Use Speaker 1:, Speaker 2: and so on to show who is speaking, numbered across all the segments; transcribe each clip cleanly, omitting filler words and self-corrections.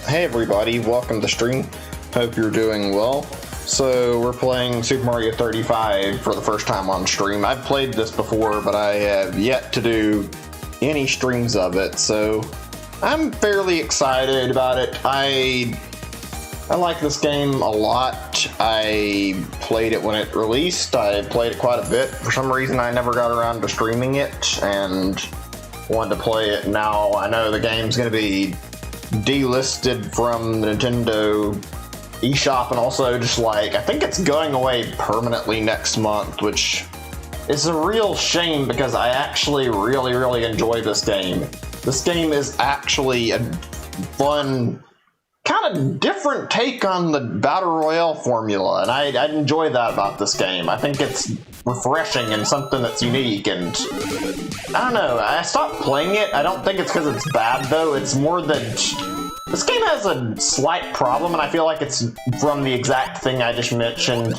Speaker 1: Hey everybody, welcome to stream. Hope you're doing well. So we're playing Super Mario 35 for the first time on stream. I've played this before, but I have yet to do any streams of it, so I'm fairly excited about it. I like this game a lot. I played it when it released. I played it quite a bit. For some reason I never got around to streaming it and wanted to play it now. I know the game's going to be delisted from the Nintendo eShop, and also just like I think it's going away permanently next month, which is a real shame because I actually really enjoy this game. This game is actually a fun, kind of different take on the Battle Royale formula, and I enjoy that about this game. I think it's refreshing and something that's unique, and I don't know, I stopped playing it. I don't think it's because it's bad though, it's more that this game has a slight problem, and I feel like it's from the exact thing I just mentioned.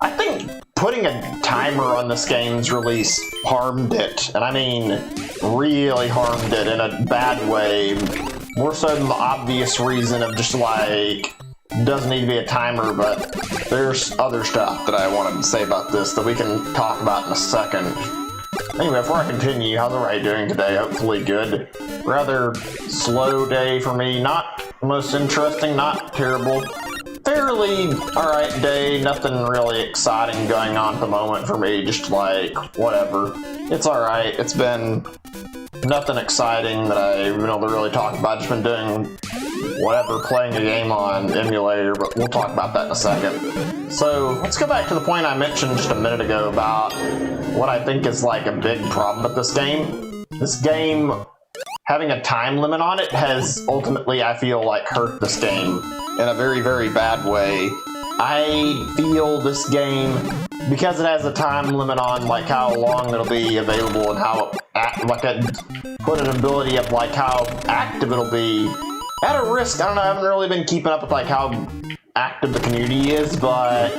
Speaker 1: I think putting a timer on this game's release harmed it, and I mean really harmed it in a bad way. More so than the obvious reason of just like, doesn't need to be a timer, but there's other stuff that I wanted to say about this that we can talk about in a second. Anyway, before I continue, how's everybody doing today? Hopefully good. Rather slow day for me, not most interesting, not terrible. Fairly alright day, nothing really exciting going on at the moment for me, just like, whatever. It's alright, it's been nothing exciting that I've been able to really talk about. Just been doing whatever, playing a game on emulator, but we'll talk about that in a second. So let's go back to the point I mentioned just a minute ago about what I think is like a big problem with this game. This game, having a time limit on it has ultimately, I feel like, hurt this game in a very bad way. I feel this game, because it has a time limit on like how long it'll be available and how like a put an ability of like how active it'll be at a risk. I don't know, I haven't really been keeping up with like how active the community is, but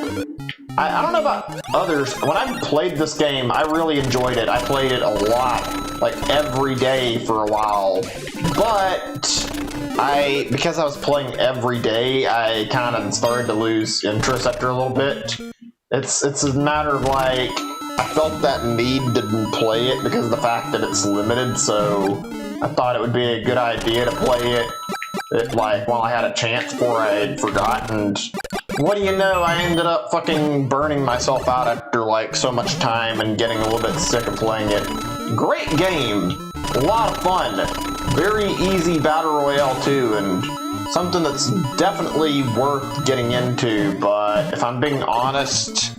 Speaker 1: I don't know about others. When I played this game, I really enjoyed it. I played it a lot, like every day for a while, but because I was playing every day, I kind of started to lose interest after a little bit. It's a matter of like, I felt that need to play it because of the fact that it's limited, so I thought it would be a good idea to play it like while I had a chance before I had forgotten. What do you know, I ended up fucking burning myself out after like so much time and getting a little bit sick of playing it. Great game, a lot of fun, very easy battle royale too, and something that's definitely worth getting into, but if I'm being honest,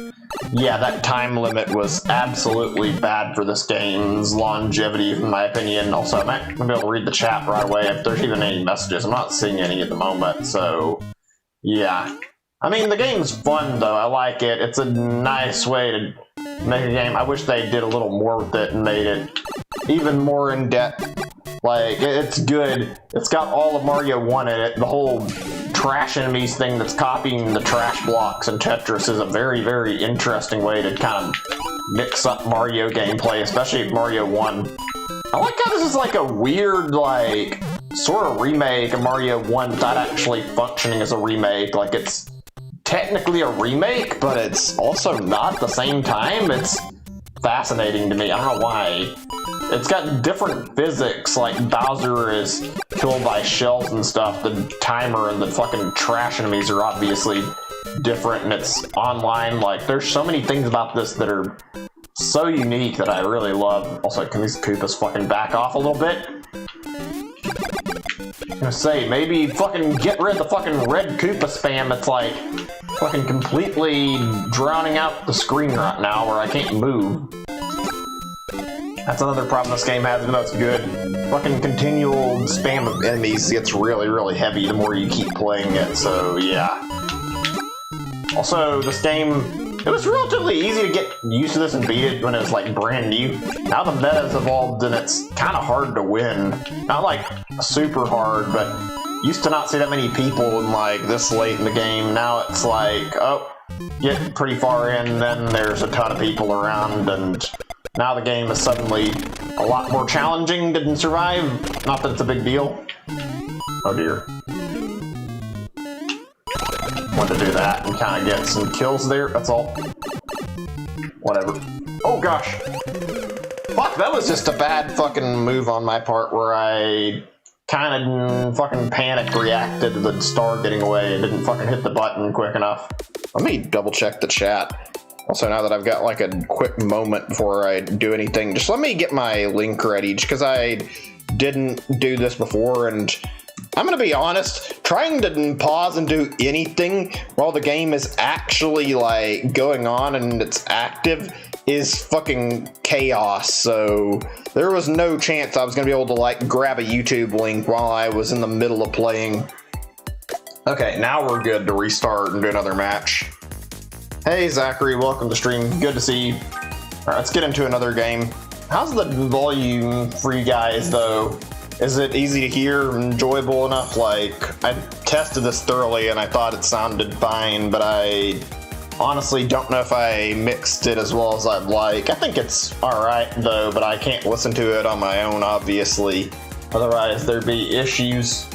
Speaker 1: yeah, that time limit was absolutely bad for this game's longevity, in my opinion. Also, I'm not going to be able to read the chat right away if there's even any messages. I'm not seeing any at the moment, so yeah. I mean, the game's fun, though. I like it. It's a nice way to make a game. I wish they did a little more with it and made it even more in-depth. Like, it's good. It's got all of Mario 1 in it. The whole trash enemies thing that's copying the trash blocks in Tetris is a very interesting way to kind of mix up Mario gameplay, especially Mario 1. I like how this is like a weird, like, sort of remake of Mario 1 without actually functioning as a remake. Like, it's technically a remake, but it's also not at the same time. It's fascinating to me. I don't know why. It's got different physics, like Bowser is killed by shells and stuff. The timer and the fucking trash enemies are obviously different, and it's online. Like, there's so many things about this that are so unique that I really love. Also, can these Koopas fucking back off a little bit? I'm gonna say, maybe fucking get rid of the fucking red Koopa spam. It's like fucking completely drowning out the screen right now where I can't move. That's another problem this game has, even though it's good. Fucking continual spam of enemies gets really heavy the more you keep playing it, so yeah. Also, this game, it was relatively easy to get used to this and beat it when it was like brand new. Now the meta's evolved and it's kind of hard to win. Not like super hard, but used to not see that many people in like this late in the game. Now it's like, oh, get pretty far in, then there's a ton of people around, and now the game is suddenly a lot more challenging to survive. Not that it's a big deal. Oh dear. wanted to do that and kind of get some kills there, that's all. Whatever. Oh gosh. Fuck, that was just a bad fucking move on my part where I kind of fucking panic reacted to the star getting away and didn't fucking hit the button quick enough. Let me double check the chat. Also, now that I've got like a quick moment before I do anything, just let me get my link ready, just because I didn't do this before, and I'm gonna be honest, trying to pause and do anything while the game is actually like going on and it's active is fucking chaos, so there was no chance I was gonna be able to like grab a YouTube link while I was in the middle of playing. Okay, now we're good to restart and do another match. Hey Zachary, welcome to stream. Good to see you. Alright, let's get into another game. How's the volume for you guys though? Is it easy to hear, enjoyable enough? Like, I tested this thoroughly and I thought it sounded fine, but I honestly don't know if I mixed it as well as I'd like. I think it's alright though, but I can't listen to it on my own, obviously. Otherwise, there'd be issues.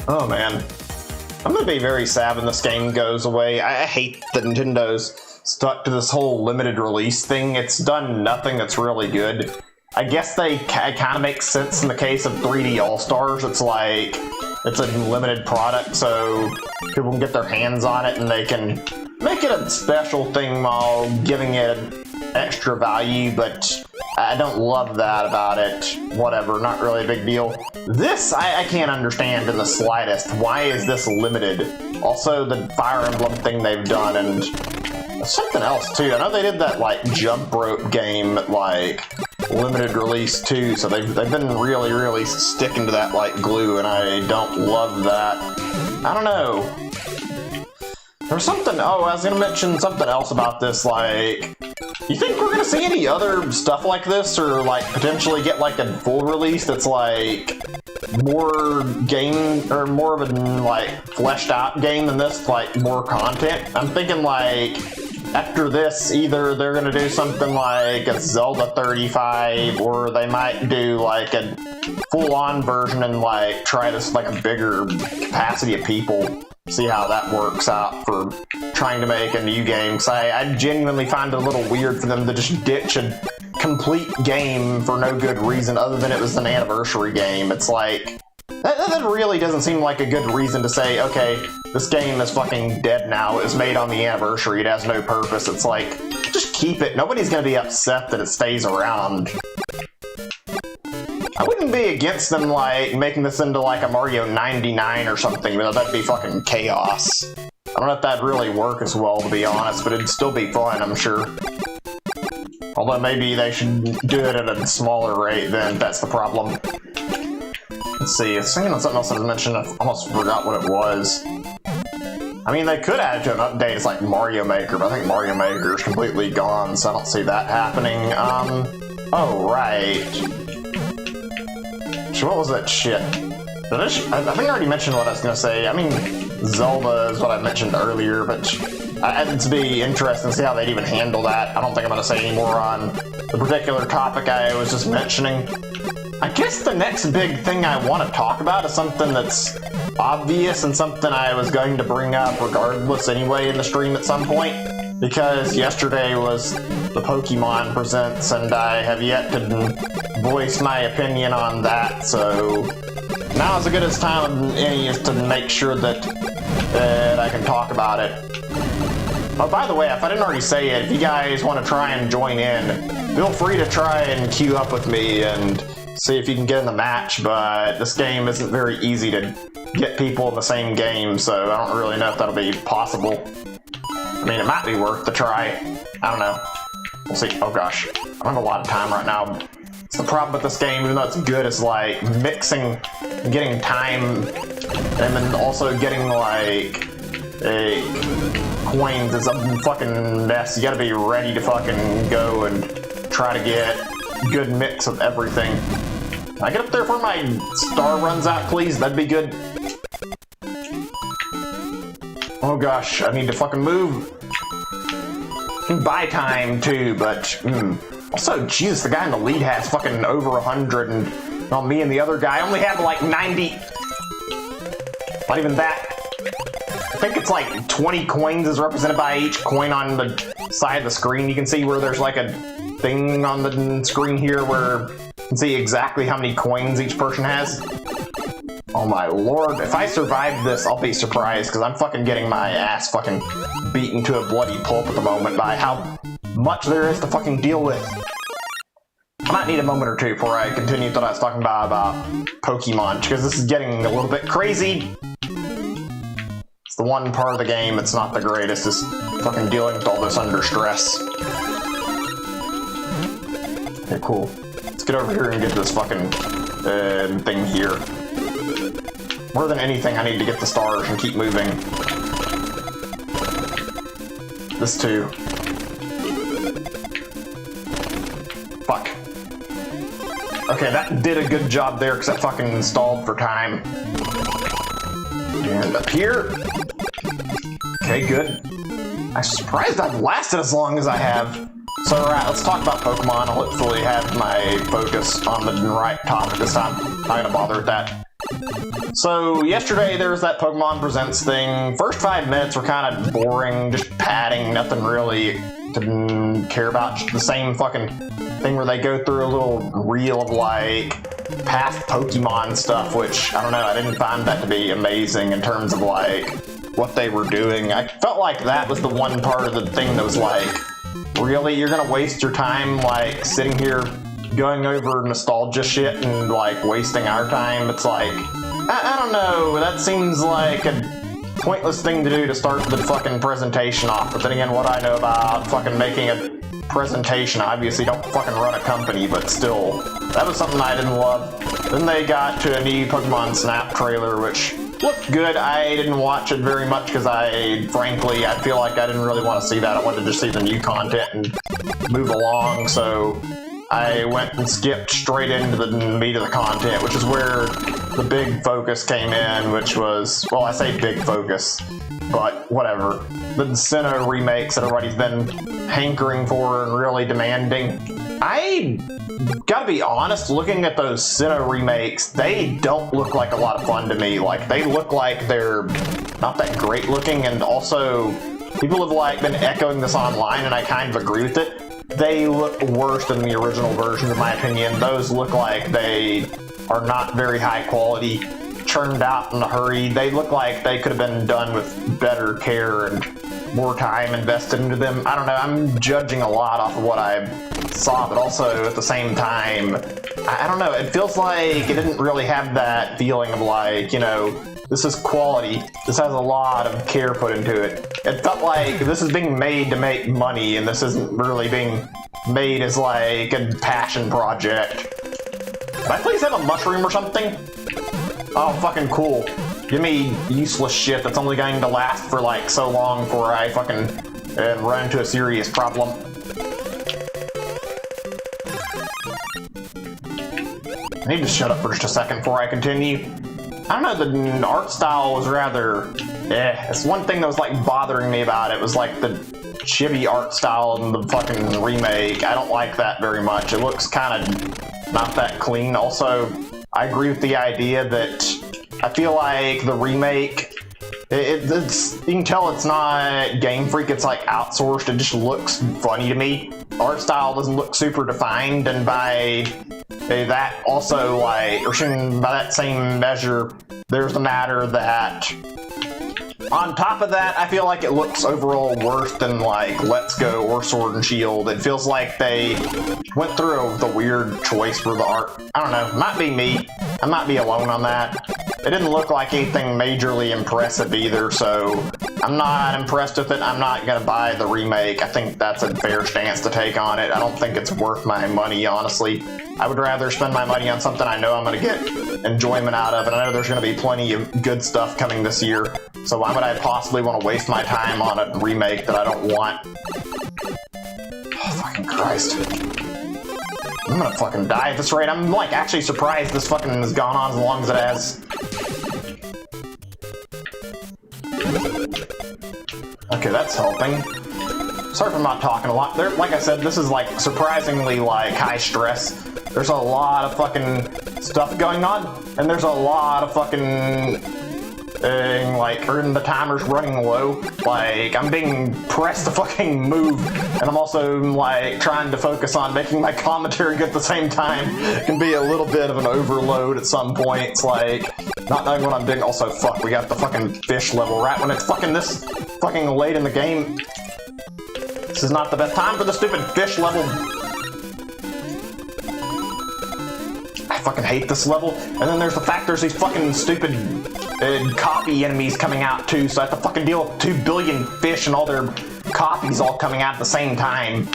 Speaker 1: Oh man. I'm gonna be very sad when this game goes away. I hate that Nintendo's stuck to this whole limited release thing. It's done nothing that's really good. I guess they kind of make sense in the case of 3D All-Stars. It's like, it's a limited product, so people can get their hands on it and they can make it a special thing while giving it extra value, but I don't love that about it. Whatever, not really a big deal. This, I can't understand in the slightest. Why is this limited? Also, the Fire Emblem thing they've done, and something else too. I know they did that like jump rope game, like limited release too, so they've been really sticking to that like glue, and I don't love that. I don't know. There's something, oh, I was gonna mention something else about this, like, you think we're gonna see any other stuff like this, or like potentially get like a full release that's like more game, or more of a like fleshed out game than this, like more content? I'm thinking like after this, either they're gonna do something like a Zelda 35, or they might do like a full-on version and like try this like a bigger capacity of people. See how that works out for trying to make a new game. So I genuinely find it a little weird for them to just ditch a complete game for no good reason other than it was an anniversary game. It's like, that really doesn't seem like a good reason to say, okay, this game is fucking dead now. It was made on the anniversary. It has no purpose. It's like, just keep it. Nobody's gonna be upset that it stays around. I wouldn't be against them, like, making this into, like, a Mario 99 or something, but that'd be fucking chaos. I don't know if that'd really work as well, to be honest, but it'd still be fun, I'm sure. Although maybe they should do it at a smaller rate, then that's the problem. Let's see, I was thinking of something else I mentioned, I almost forgot what it was. I mean, they could add it to an update, it's like Mario Maker, but I think Mario Maker is completely gone, so I don't see that happening. Oh, right. What was that shit? I think I already mentioned what I was going to say. I mean, Zelda is what I mentioned earlier, but it'd be interesting to see how they'd even handle that. I don't think I'm going to say any more on the particular topic I was just mentioning. I guess the next big thing I want to talk about is something that's obvious and something I was going to bring up regardless anyway in the stream at some point, because yesterday was the Pokemon Presents and I have yet to voice my opinion on that, so now is as good as time as any is to make sure that I can talk about it. Oh, by the way, if I didn't already say it, if you guys want to try and join in, feel free to try and queue up with me and see if you can get in the match, but this game isn't very easy to get people in the same game, so I don't really know if that'll be possible. I mean, it might be worth the try. I don't know. We'll see. Oh gosh, I don't have a lot of time right now. It's the problem with this game, even though it's good, is like mixing, getting time, and then also getting like coins is a fucking mess. You gotta be ready to fucking go and try to get a good mix of everything. Can I get up there before my star runs out, please? That'd be good. Oh gosh, I need to fucking move. Buy time too, but also, Jesus, the guy in the lead has fucking over 100, and well, me and the other guy only have like 90. Not even that. I think it's like 20 coins is represented by each coin on the side of the screen. You can see where there's like a thing on the screen here where you can see exactly how many coins each person has. Oh my lord, if I survive this, I'll be surprised, because I'm fucking getting my ass fucking beaten to a bloody pulp at the moment by how much there is to fucking deal with. I might need a moment or two before I continue what I was talking about Pokemon, because this is getting a little bit crazy. It's the one part of the game that's not the greatest, is fucking dealing with all this under stress. Okay, cool. Let's get over here and get this fucking thing here. More than anything, I need to get the stars and keep moving. This too. Fuck. Okay, that did a good job there because I fucking installed for time. And up here. Okay, good. I'm surprised I've lasted as long as I have. So, alright, let's talk about Pokemon. I'll hopefully have my focus on the right topic this time. I'm not gonna bother with that. So, yesterday there was that Pokemon Presents thing. First 5 minutes were kind of boring, just padding, nothing really to care about. Just the same fucking thing where they go through a little reel of, like, past Pokemon stuff, which, I don't know, I didn't find that to be amazing in terms of, like, what they were doing. I felt like that was the one part of the thing that was like, really? You're gonna waste your time, like, sitting here going over nostalgia shit and, like, wasting our time? It's like, I don't know, that seems like a pointless thing to do to start the fucking presentation off. But then again, what I know about fucking making a presentation, I obviously don't fucking run a company, but still, that was something I didn't love. Then they got to a new Pokemon Snap trailer, which looked good. I didn't watch it very much because frankly, I feel like I didn't really want to see that. I wanted to just see the new content and move along, so I went and skipped straight into the meat of the content, which is where the big focus came in, which was, well, I say big focus, but whatever. The Sinnoh remakes that everybody's been hankering for and really demanding. I gotta be honest, looking at those Sinnoh remakes, they don't look like a lot of fun to me. Like, they look like they're not that great looking, and also, people have, like, been echoing this online, and I kind of agree with it. They look worse than the original versions, in my opinion. Those look like they are not very high quality, churned out in a hurry. They look like they could have been done with better care and more time invested into them. I don't know, I'm judging a lot off of what I saw, but also at the same time, I don't know, it feels like it didn't really have that feeling of, like, you know, this is quality, this has a lot of care put into it. It felt like this is being made to make money, and this isn't really being made as, like, a passion project. Can I please have a mushroom or something? Oh, fucking cool. Give me useless shit that's only going to last for, like, so long before I fucking run into a serious problem. I need to shut up for just a second before I continue. I don't know, the art style was rather It's one thing that was, like, bothering me about it was, like, the chibi art style in the fucking remake. I don't like that very much. It looks kind of not that clean. Also, I agree with the idea that I feel like the remake, it's you can tell it's not Game Freak, it's like outsourced. It just looks funny to me. Art style doesn't look super defined, and by that also, like, or by that same measure, there's the matter that on top of that, I feel like it looks overall worse than, like, Let's Go or Sword and Shield. It feels like they went through the weird choice for the art. I don't know, might be me. I might be alone on that. It didn't look like anything majorly impressive either, so I'm not impressed with it. I'm not gonna buy the remake. I think that's a fair stance to take on it. I don't think it's worth my money, honestly. I would rather spend my money on something I know I'm gonna get enjoyment out of, and I know there's gonna be plenty of good stuff coming this year, so why would I possibly want to waste my time on a remake that I don't want? Oh, fucking Christ. I'm gonna fucking die at this rate. I'm, like, actually surprised this fucking has gone on as long as it has. Okay, that's helping. Sorry if I'm not talking a lot. Like I said, this is, like, surprisingly, like, high stress. There's a lot of fucking stuff going on, and there's a lot of fucking like, or the timer's running low. Like, I'm being pressed to fucking move, and I'm also, like, trying to focus on making my commentary good at the same time. It can be a little bit of an overload at some points, like, not knowing what I'm doing. Also, fuck, we got the fucking fish level right when it's fucking this fucking late in the game. This is not the best time for the stupid fish level. I fucking hate this level. And then there's the fact there's these fucking stupid copy enemies coming out too, so I have to fucking deal with 2 billion fish and all their copies all coming out at the same time.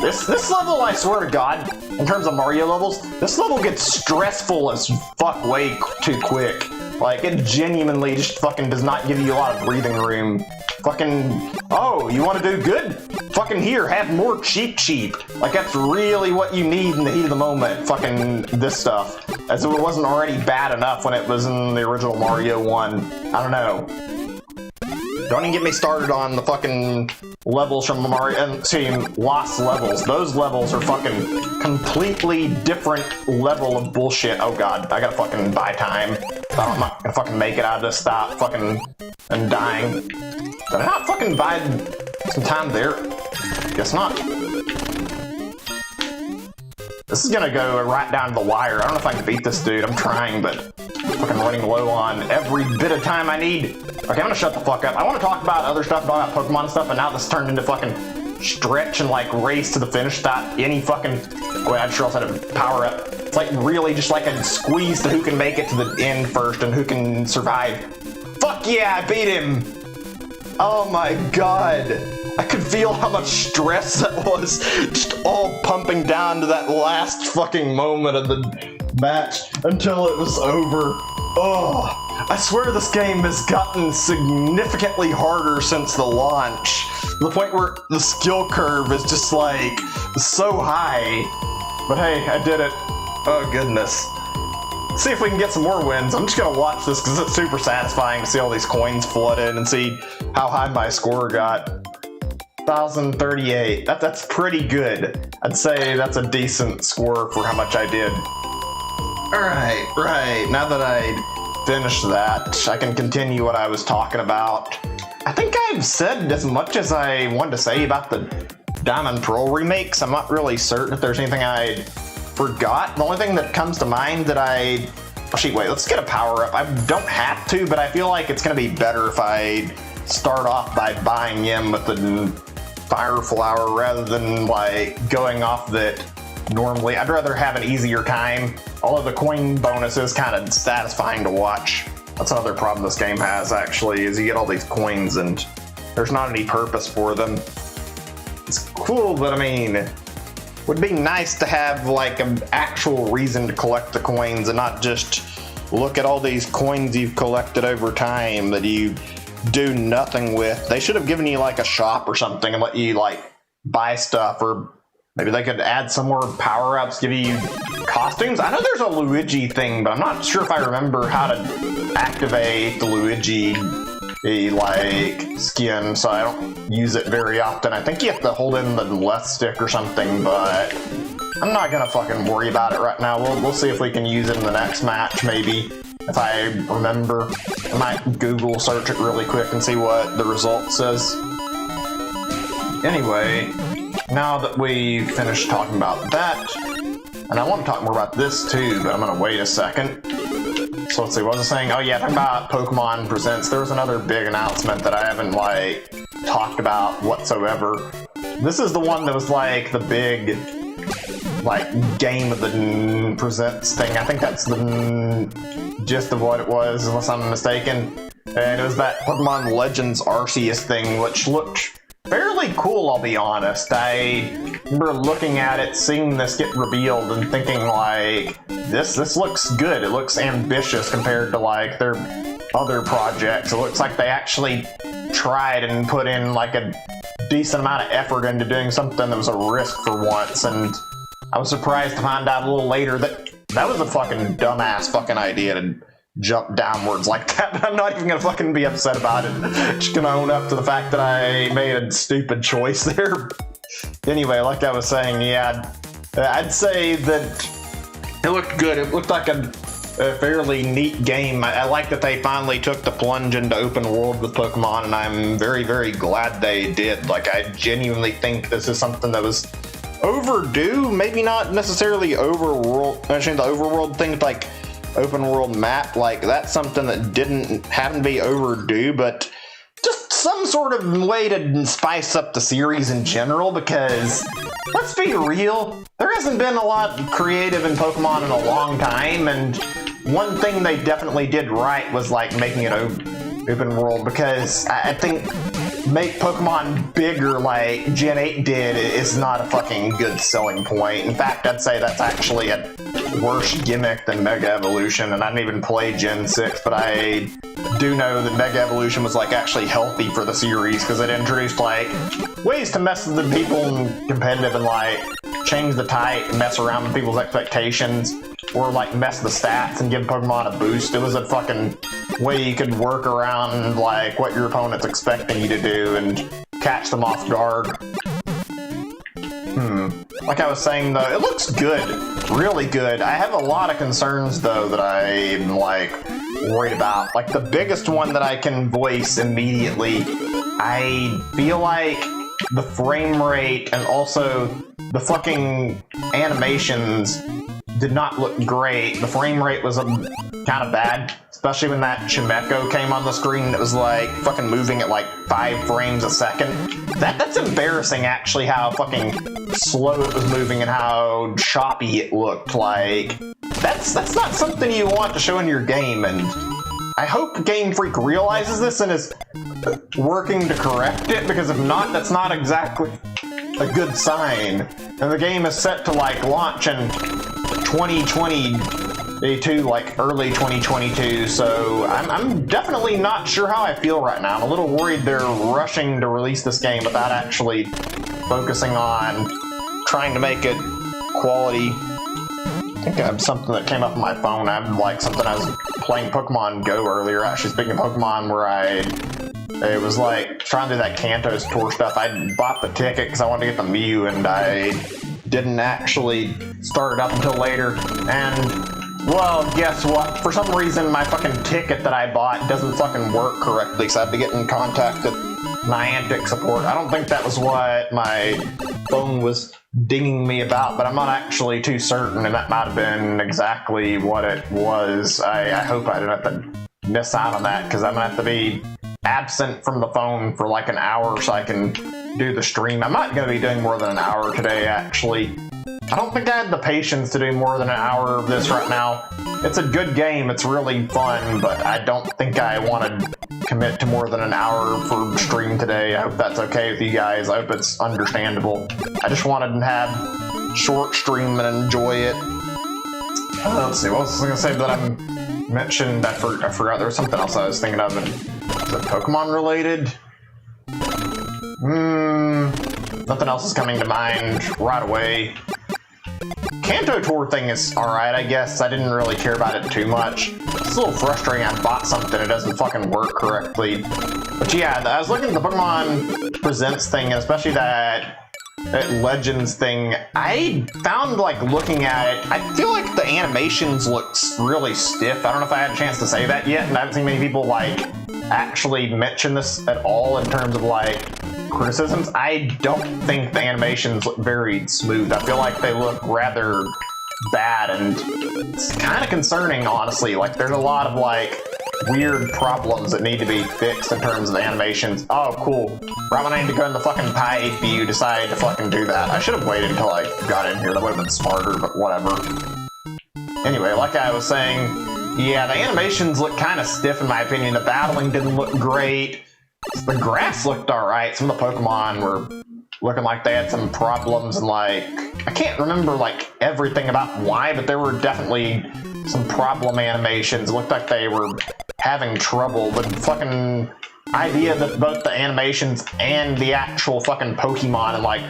Speaker 1: This level, I swear to God, in terms of Mario levels, this level gets stressful as fuck way too quick. Like, it genuinely just fucking does not give you a lot of breathing room. Fucking, oh, you want to do good? Fucking here, have more cheap. Like, that's really what you need in the heat of the moment, fucking this stuff. As if it wasn't already bad enough when it was in the original Mario 1. I don't know. Don't even get me started on the fucking levels from Mario, Lost levels. Those levels are fucking completely different level of bullshit. Oh god, I gotta fucking buy time. I'm not gonna fucking make it out of this stop fucking and dying. Did I not fucking buy some time there? Guess not. This is gonna go right down to the wire. I don't know if I can beat this dude. I'm trying, but fucking running low on every bit of time I need. Okay, I'm gonna shut the fuck up. I want to talk about other stuff, about Pokemon and stuff, and now this turned into fucking stretch and like race to the finish without any fucking... Wait, I sure also had a power up. It's like really just like a squeeze to who can make it to the end first and who can survive. Fuck yeah, I beat him! Oh my god. I could feel how much stress that was, just all pumping down to that last fucking moment of the match until it was over. Oh, I swear this game has gotten significantly harder since the launch, to the point where the skill curve is just like so high. But hey, I did it. Oh goodness. Let's see if we can get some more wins. I'm just gonna watch this because it's super satisfying to see all these coins flood in and see how high my score got. 1,038. That's pretty good. I'd say that's a decent score for how much I did. Alright, right. Now that I finished that, I can continue what I was talking about. I think I've said as much as I wanted to say about the Diamond Pearl remakes. I'm not really certain if there's anything I forgot. The only thing that comes to mind that I... Actually, wait, let's get a power-up. I don't have to, but I feel like it's going to be better if I start off by buying him with the Fire Flower rather than, like, going off that normally. I'd rather have an easier time. Although the coin bonus is kind of satisfying to watch. That's another problem this game has, actually, is you get all these coins and there's not any purpose for them. It's cool, but I mean, would be nice to have like an actual reason to collect the coins and not just look at all these coins you've collected over time that you do nothing with. They should have given you like a shop or something and let you like buy stuff, or maybe they could add some more power-ups, give you costumes. I know there's a Luigi thing, but I'm not sure if I remember how to activate the Luigi like skin, so I don't use it very often. I think you have to hold in the left stick or something, but I'm not gonna fucking worry about it right now. We'll see if we can use it in the next match, maybe. If I remember, I might Google search it really quick and see what the result says. Anyway, now that we finished talking about that, and I want to talk more about this too, but I'm gonna wait a second. So let's see, what was I saying? Oh yeah, talking about Pokemon Presents. There was another big announcement that I haven't like talked about whatsoever. This is the one that was like the big like game of the Presents thing. I think that's the gist of what it was, unless I'm mistaken. And it was that Pokemon Legends Arceus thing, which looked fairly cool, I'll be honest. I remember looking at it, seeing this get revealed, and thinking like, this looks good. It looks ambitious compared to like their other projects. It looks like they actually tried and put in like a decent amount of effort into doing something that was a risk for once, and I was surprised to find out a little later that that was a fucking dumbass fucking idea to jump downwards like that, but I'm not even gonna fucking be upset about it. Just gonna own up to the fact that I made a stupid choice there. Anyway, like I was saying, yeah, I'd say that it looked good. It looked like a a fairly neat game. I like that they finally took the plunge into open world with Pokemon, and I'm very, very glad they did. Like, I genuinely think this is something that was overdue. Maybe not necessarily overworld. Actually, the overworld thing, like open world map, like that's something that didn't happen to be overdue, but just some sort of way to spice up the series in general, because let's be real, there hasn't been a lot creative in Pokemon in a long time, and one thing they definitely did right was like making it open world, because I think make Pokemon bigger like Gen 8 did is not a fucking good selling point. In fact, I'd say that's actually a worse gimmick than Mega Evolution, and I didn't even play Gen 6, but I do know that Mega Evolution was like actually healthy for the series, because it introduced like ways to mess with the people in competitive and like change the type and mess around with people's expectations, or like mess the stats and give Pokemon a boost. It was a fucking way you could work around like what your opponent's expecting you to do and catch them off guard. Like I was saying though, it looks good, really good. I have a lot of concerns though that I'm like worried about. Like the biggest one that I can voice immediately, I feel like the frame rate and also the fucking animations did not look great. The frame rate was kind of bad, especially when that Chimecho came on the screen. It was like fucking moving at like 5 frames a second. That's embarrassing actually, how fucking slow it was moving and how choppy it looked. Like that's not something you want to show in your game, and I hope Game Freak realizes this and is working to correct it, because if not, that's not exactly a good sign. And the game is set to like launch in 2022, like early 2022, so I'm definitely not sure how I feel right now. I'm a little worried they're rushing to release this game without actually focusing on trying to make it quality. I think I have something that came up on my phone. I have like something I was playing Pokemon Go earlier, actually speaking of Pokemon, where it was like trying to do that Kanto's tour stuff. I bought the ticket because I wanted to get the Mew, and I didn't actually start it up until later. And well, guess what? For some reason, my fucking ticket that I bought doesn't fucking work correctly, so I had to get in contact with Niantic support. I don't think that was what my phone was dinging me about, but I'm not actually too certain, and that might have been exactly what it was. I hope I didn't have to miss out on that, because I'm gonna have to be absent from the phone for like an hour so I can do the stream. I'm not gonna be doing more than an hour today, actually. I don't think I have the patience to do more than an hour of this right now. It's a good game, it's really fun, but I don't think I want to commit to more than an hour for stream today. I hope that's okay with you guys. I hope it's understandable. I just wanted to have short stream and enjoy it. Let's see, what was I gonna say that I mentioned? I forgot there was something else I was thinking of. Is it Pokemon related? Nothing else is coming to mind right away. Kanto Tour thing is alright, I guess. I didn't really care about it too much. It's a little frustrating. I bought something, it doesn't fucking work correctly. But yeah, I was looking at the Pokemon Presents thing, and especially that Legends thing. I found, like, looking at it, I feel like the animations look really stiff. I don't know if I had a chance to say that yet, and I haven't seen many people, like, actually mention this at all in terms of, like, criticisms. I don't think the animations look very smooth. I feel like they look rather bad, and it's kind of concerning, honestly. Like, there's a lot of, like, weird problems that need to be fixed in terms of the animations. Oh, cool. Right when I need to go in the fucking pie view, you decide to fucking do that. I should have waited until I got in here. That would have been smarter, but whatever. Anyway, like I was saying, yeah, the animations look kind of stiff in my opinion. The battling didn't look great. The grass looked alright. Some of the Pokemon were looking like they had some problems, and like, I can't remember like everything about why, but there were definitely some problem animations. It looked like they were having trouble. The fucking idea that both the animations and the actual fucking Pokemon and like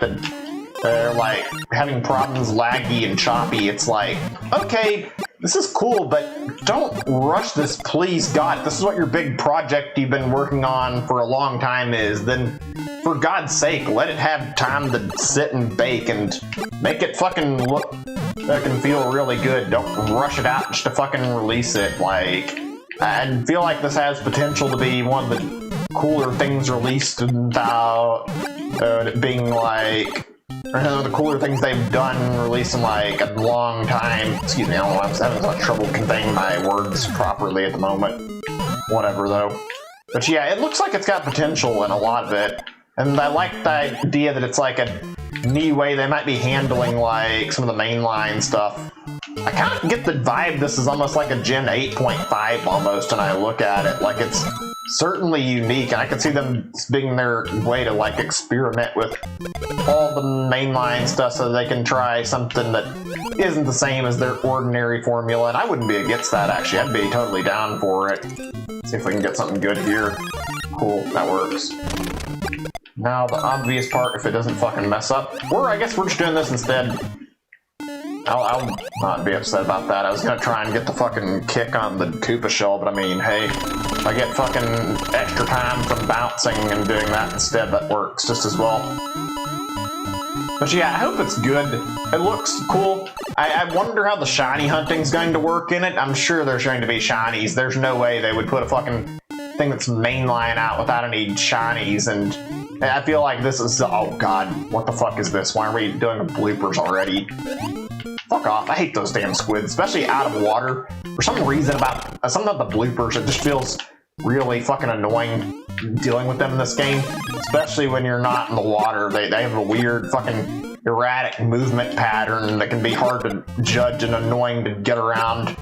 Speaker 1: they're like having problems, laggy and choppy. It's like, okay, this is cool, but don't rush this, please, God. If this is what your big project you've been working on for a long time is, then for God's sake, let it have time to sit and bake and make it fucking look that can feel really good. Don't rush it out just to fucking release it. Like, I feel like this has potential to be one of the cooler things released without it being like, the cooler things they've done released in like a long time. Excuse me, I don't know, I'm having such trouble conveying my words properly at the moment. Whatever though. But yeah, it looks like it's got potential in a lot of it. And I like the idea that it's like a neat way they might be handling like some of the mainline stuff. I kind of get the vibe this is almost like a Gen 8.5 almost, and I look at it like it's certainly unique, and I can see them being their way to like experiment with all the mainline stuff so they can try something that isn't the same as their ordinary formula, and I wouldn't be against that actually. I'd be totally down for it. See if we can get something good here. Cool, that works. Now the obvious part, if it doesn't fucking mess up, or I guess we're just doing this instead. I'll not be upset about that. I was gonna try and get the fucking kick on the Koopa shell, but I mean, hey, if I get fucking extra time from bouncing and doing that instead, that works just as well. But yeah, I hope it's good. It looks cool. I wonder how the shiny hunting's going to work in it. I'm sure there's going to be shinies. There's no way they would put a fucking thing that's mainline out without any shinies, and I feel like this is, oh god, what the fuck is this? Why are we doing bloopers already? Fuck off, I hate those damn squids, especially out of water. For some reason something about the bloopers, it just feels really fucking annoying dealing with them in this game. Especially when you're not in the water. They have a weird fucking erratic movement pattern that can be hard to judge and annoying to get around.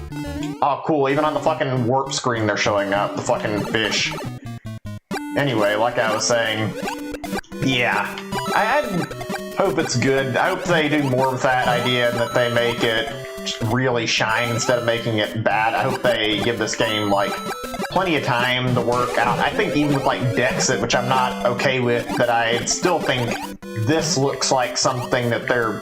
Speaker 1: Oh cool, even on the fucking warp screen they're showing up, the fucking fish. Anyway, like I was saying, yeah, I hope it's good. I hope they do more with that idea and that they make it really shine instead of making it bad. I hope they give this game like plenty of time to work out. I think even with like Dexit, which I'm not okay with, that I still think this looks like something that they're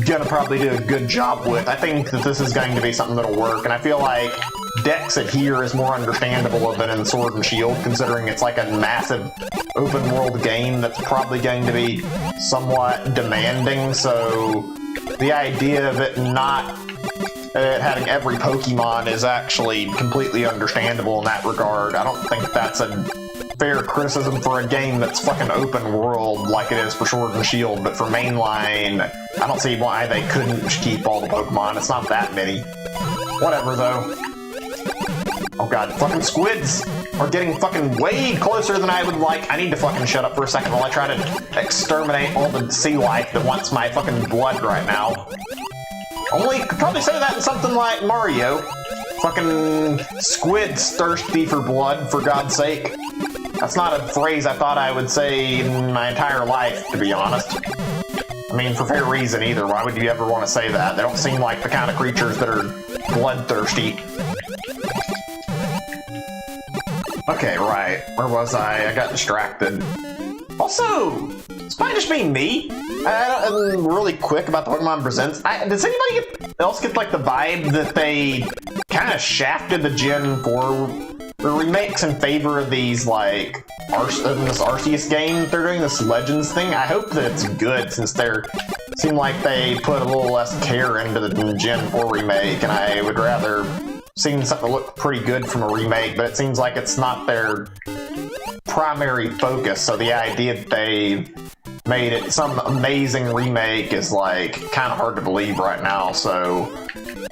Speaker 1: gonna probably do a good job with. I think that this is going to be something that'll work, and I feel like Dexit here is more understandable than in Sword and Shield, considering it's like a massive open world game that's probably going to be somewhat demanding, so the idea of it not having every Pokemon is actually completely understandable in that regard. I don't think that's a fair criticism for a game that's fucking open world like it is for Sword and Shield, but for mainline, I don't see why they couldn't keep all the Pokemon. It's not that many. Whatever though. Oh god, fucking squids are getting fucking way closer than I would like. I need to fucking shut up for a second while I try to exterminate all the sea life that wants my fucking blood right now. Only could probably say that in something like Mario. Fucking squids thirsty for blood, for God's sake. That's not a phrase I thought I would say in my entire life, to be honest. I mean, for fair reason either. Why would you ever want to say that? They don't seem like the kind of creatures that are bloodthirsty. Okay, right. Where was I? I got distracted. Also, this might just be me. I'm really quick about the Pokemon Presents. Does anybody else get like the vibe that they kind of shafted the Gen 4 remakes in favor of these like this Arceus game? They're doing this Legends thing. I hope that it's good, since seem like they put a little less care into the Gen 4 remake, and I would rather seen something look pretty good from a remake, but it seems like it's not their primary focus, so the idea that they made it some amazing remake is like kind of hard to believe right now, so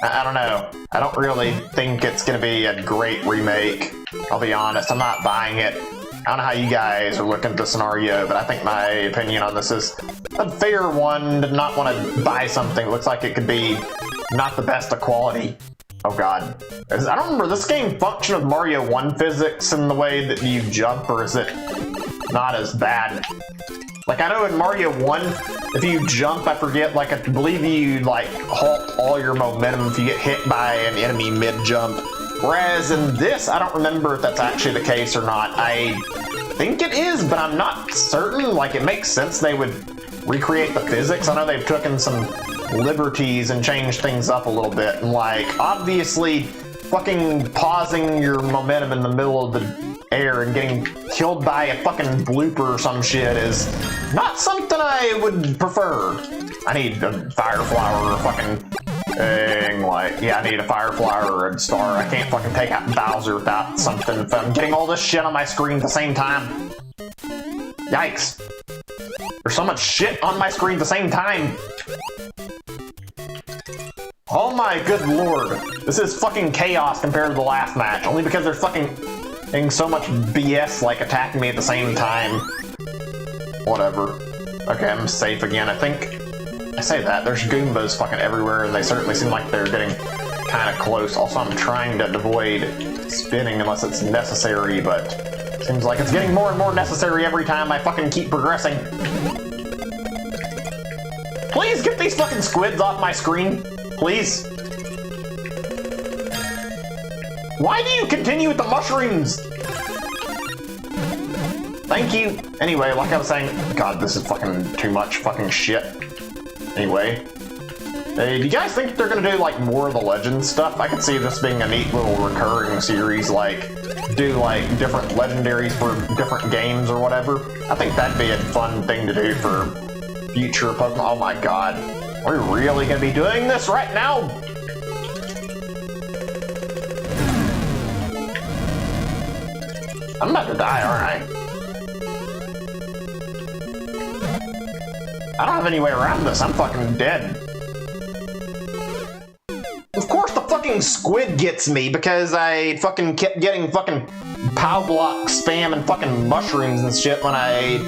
Speaker 1: I don't know. I don't really think it's going to be a great remake. I'll be honest, I'm not buying it. I don't know how you guys are looking at the scenario, but I think my opinion on this is a fair one to not want to buy something that looks like it could be not the best of quality. Oh god. I don't remember, this game function with Mario 1 physics in the way that you jump, or is it not as bad? Like, I know in Mario 1, if you jump, I forget, like, I believe you, like, halt all your momentum if you get hit by an enemy mid-jump. Whereas in this, I don't remember if that's actually the case or not. I think it is, but I'm not certain. Like, it makes sense they would recreate the physics. I know they've taken some liberties and changed things up a little bit. And, like, obviously, fucking pausing your momentum in the middle of the air and getting killed by a fucking blooper or some shit is not something I would prefer. I need a fire flower or fucking And like, yeah, I need a Firefly or a star. I can't fucking take out Bowser without something. If I'm getting all this shit on my screen at the same time. Yikes. There's so much shit on my screen at the same time. Oh my good lord. This is fucking chaos compared to the last match. Only because there's fucking so much BS like attacking me at the same time. Whatever. Okay, I'm safe again. I think I say that. There's Goombas fucking everywhere and they certainly seem like they're getting kind of close. Also, I'm trying to avoid spinning unless it's necessary, but seems like it's getting more and more necessary every time I fucking keep progressing. Please get these fucking squids off my screen. Please. Why do you continue with the mushrooms? Thank you. Anyway, like I was saying, God, this is fucking too much fucking shit. Anyway, do you guys think they're gonna do like more of the Legends stuff? I could see this being a neat little recurring series, like do like different legendaries for different games or whatever. I think that'd be a fun thing to do for future Pokemon. Oh my god. We're really gonna be doing this right now? I'm about to die, aren't I? I don't have any way around this. I'm fucking dead. Of course the fucking squid gets me because I fucking kept getting fucking POW block spam and fucking mushrooms and shit when I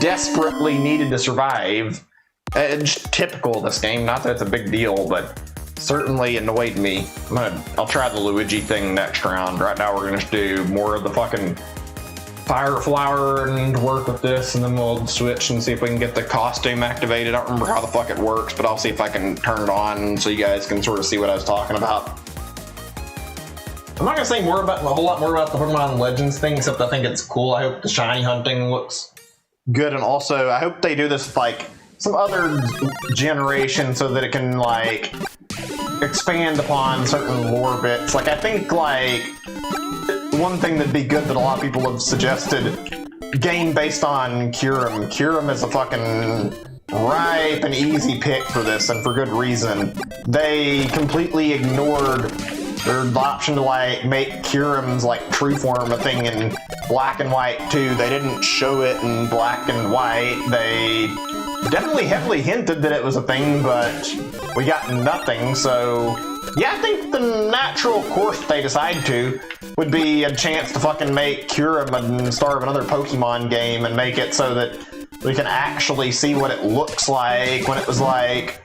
Speaker 1: desperately needed to survive. Just typical of this game. Not that it's a big deal, but certainly annoyed me. I'll try the Luigi thing next round. Right now we're gonna just do more of the fucking Fire Flower and work with this, and then we'll switch and see if we can get the costume activated. I don't remember how the fuck it works, but I'll see if I can turn it on so you guys can sort of see what I was talking about. I'm not gonna say a whole lot more about the Pokemon Legends thing, except I think it's cool. I hope the shiny hunting looks good, and also I hope they do this with, like, some other generation so that it can, like, expand upon certain lore bits. Like, I think, like, one thing that'd be good that a lot of people have suggested, game based on Kyurem. Kyurem is a fucking ripe and easy pick for this, and for good reason. They completely ignored the option to, like, make Kyurem's, like, true form a thing in black and white too. They didn't show it in black and white. They definitely heavily hinted that it was a thing, but we got nothing. So yeah, I think the natural course they decide to would be a chance to fucking make Kyurem a star of another Pokemon game and make it so that we can actually see what it looks like when it was, like,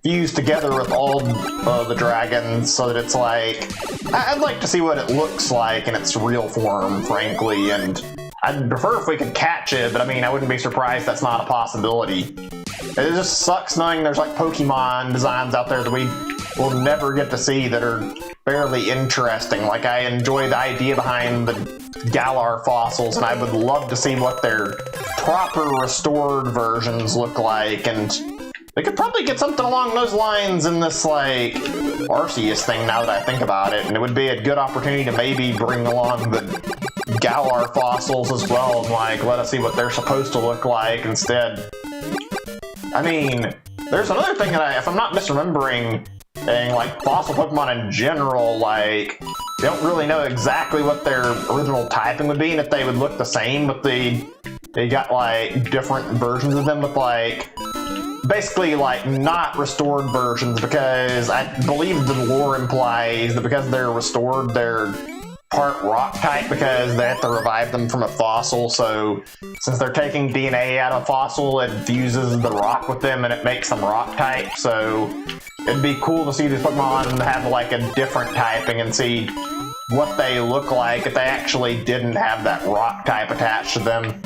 Speaker 1: fused together with all the dragons, so that it's like, I'd like to see what it looks like in its real form, frankly, and I'd prefer if we could catch it, but I mean, I wouldn't be surprised that's not a possibility. It just sucks knowing there's, like, Pokemon designs out there that we will never get to see that are fairly interesting. Like, I enjoy the idea behind the Galar fossils, and I would love to see what their proper restored versions look like, and they could probably get something along those lines in this, like, Arceus thing now that I think about it, and it would be a good opportunity to maybe bring along the Galar fossils as well, and, like, let us see what they're supposed to look like instead. I mean, there's another thing that if I'm not misremembering, like, fossil Pokemon in general, like, they don't really know exactly what their original typing would be, and if they would look the same, but they got, like, different versions of them with, like, basically, like, not restored versions, because I believe the lore implies that because they're restored, they're part rock type because they have to revive them from a fossil. So since they're taking DNA out of a fossil, it fuses the rock with them and it makes them rock type. So it'd be cool to see these Pokemon have, like, a different typing and see what they look like if they actually didn't have that rock type attached to them.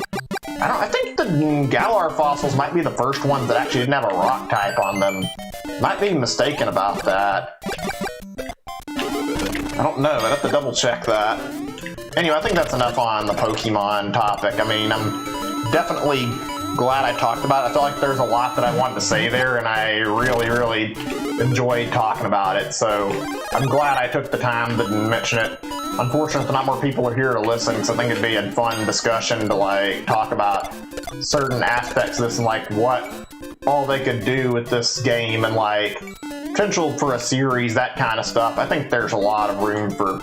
Speaker 1: I think the Galar fossils might be the first ones that actually didn't have a rock type on them. Might be mistaken about that. I don't know, I'd have to double check that. Anyway, I think that's enough on the Pokemon topic. I mean, I'm definitely glad I talked about it. I feel like there's a lot that I wanted to say there, and I really, really enjoyed talking about it. So I'm glad I took the time to mention it. Unfortunately, not more people are here to listen, so I think it'd be a fun discussion to, like, talk about certain aspects of this and, like, what all they could do with this game and, like, potential for a series, that kind of stuff. I think there's a lot of room for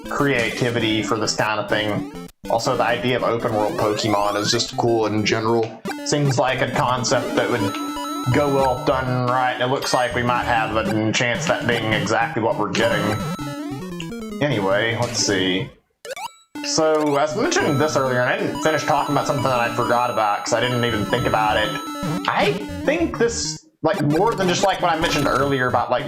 Speaker 1: creativity for this kind of thing. Also, the idea of open world Pokemon is just cool in general. Seems like a concept that would go well if done right, and it looks like we might have a chance of that being exactly what we're getting. Anyway, let's see. So, as mentioned this earlier, and I didn't finish talking about something that I forgot about because I didn't even think about it. I think this, like, more than just like what I mentioned earlier about like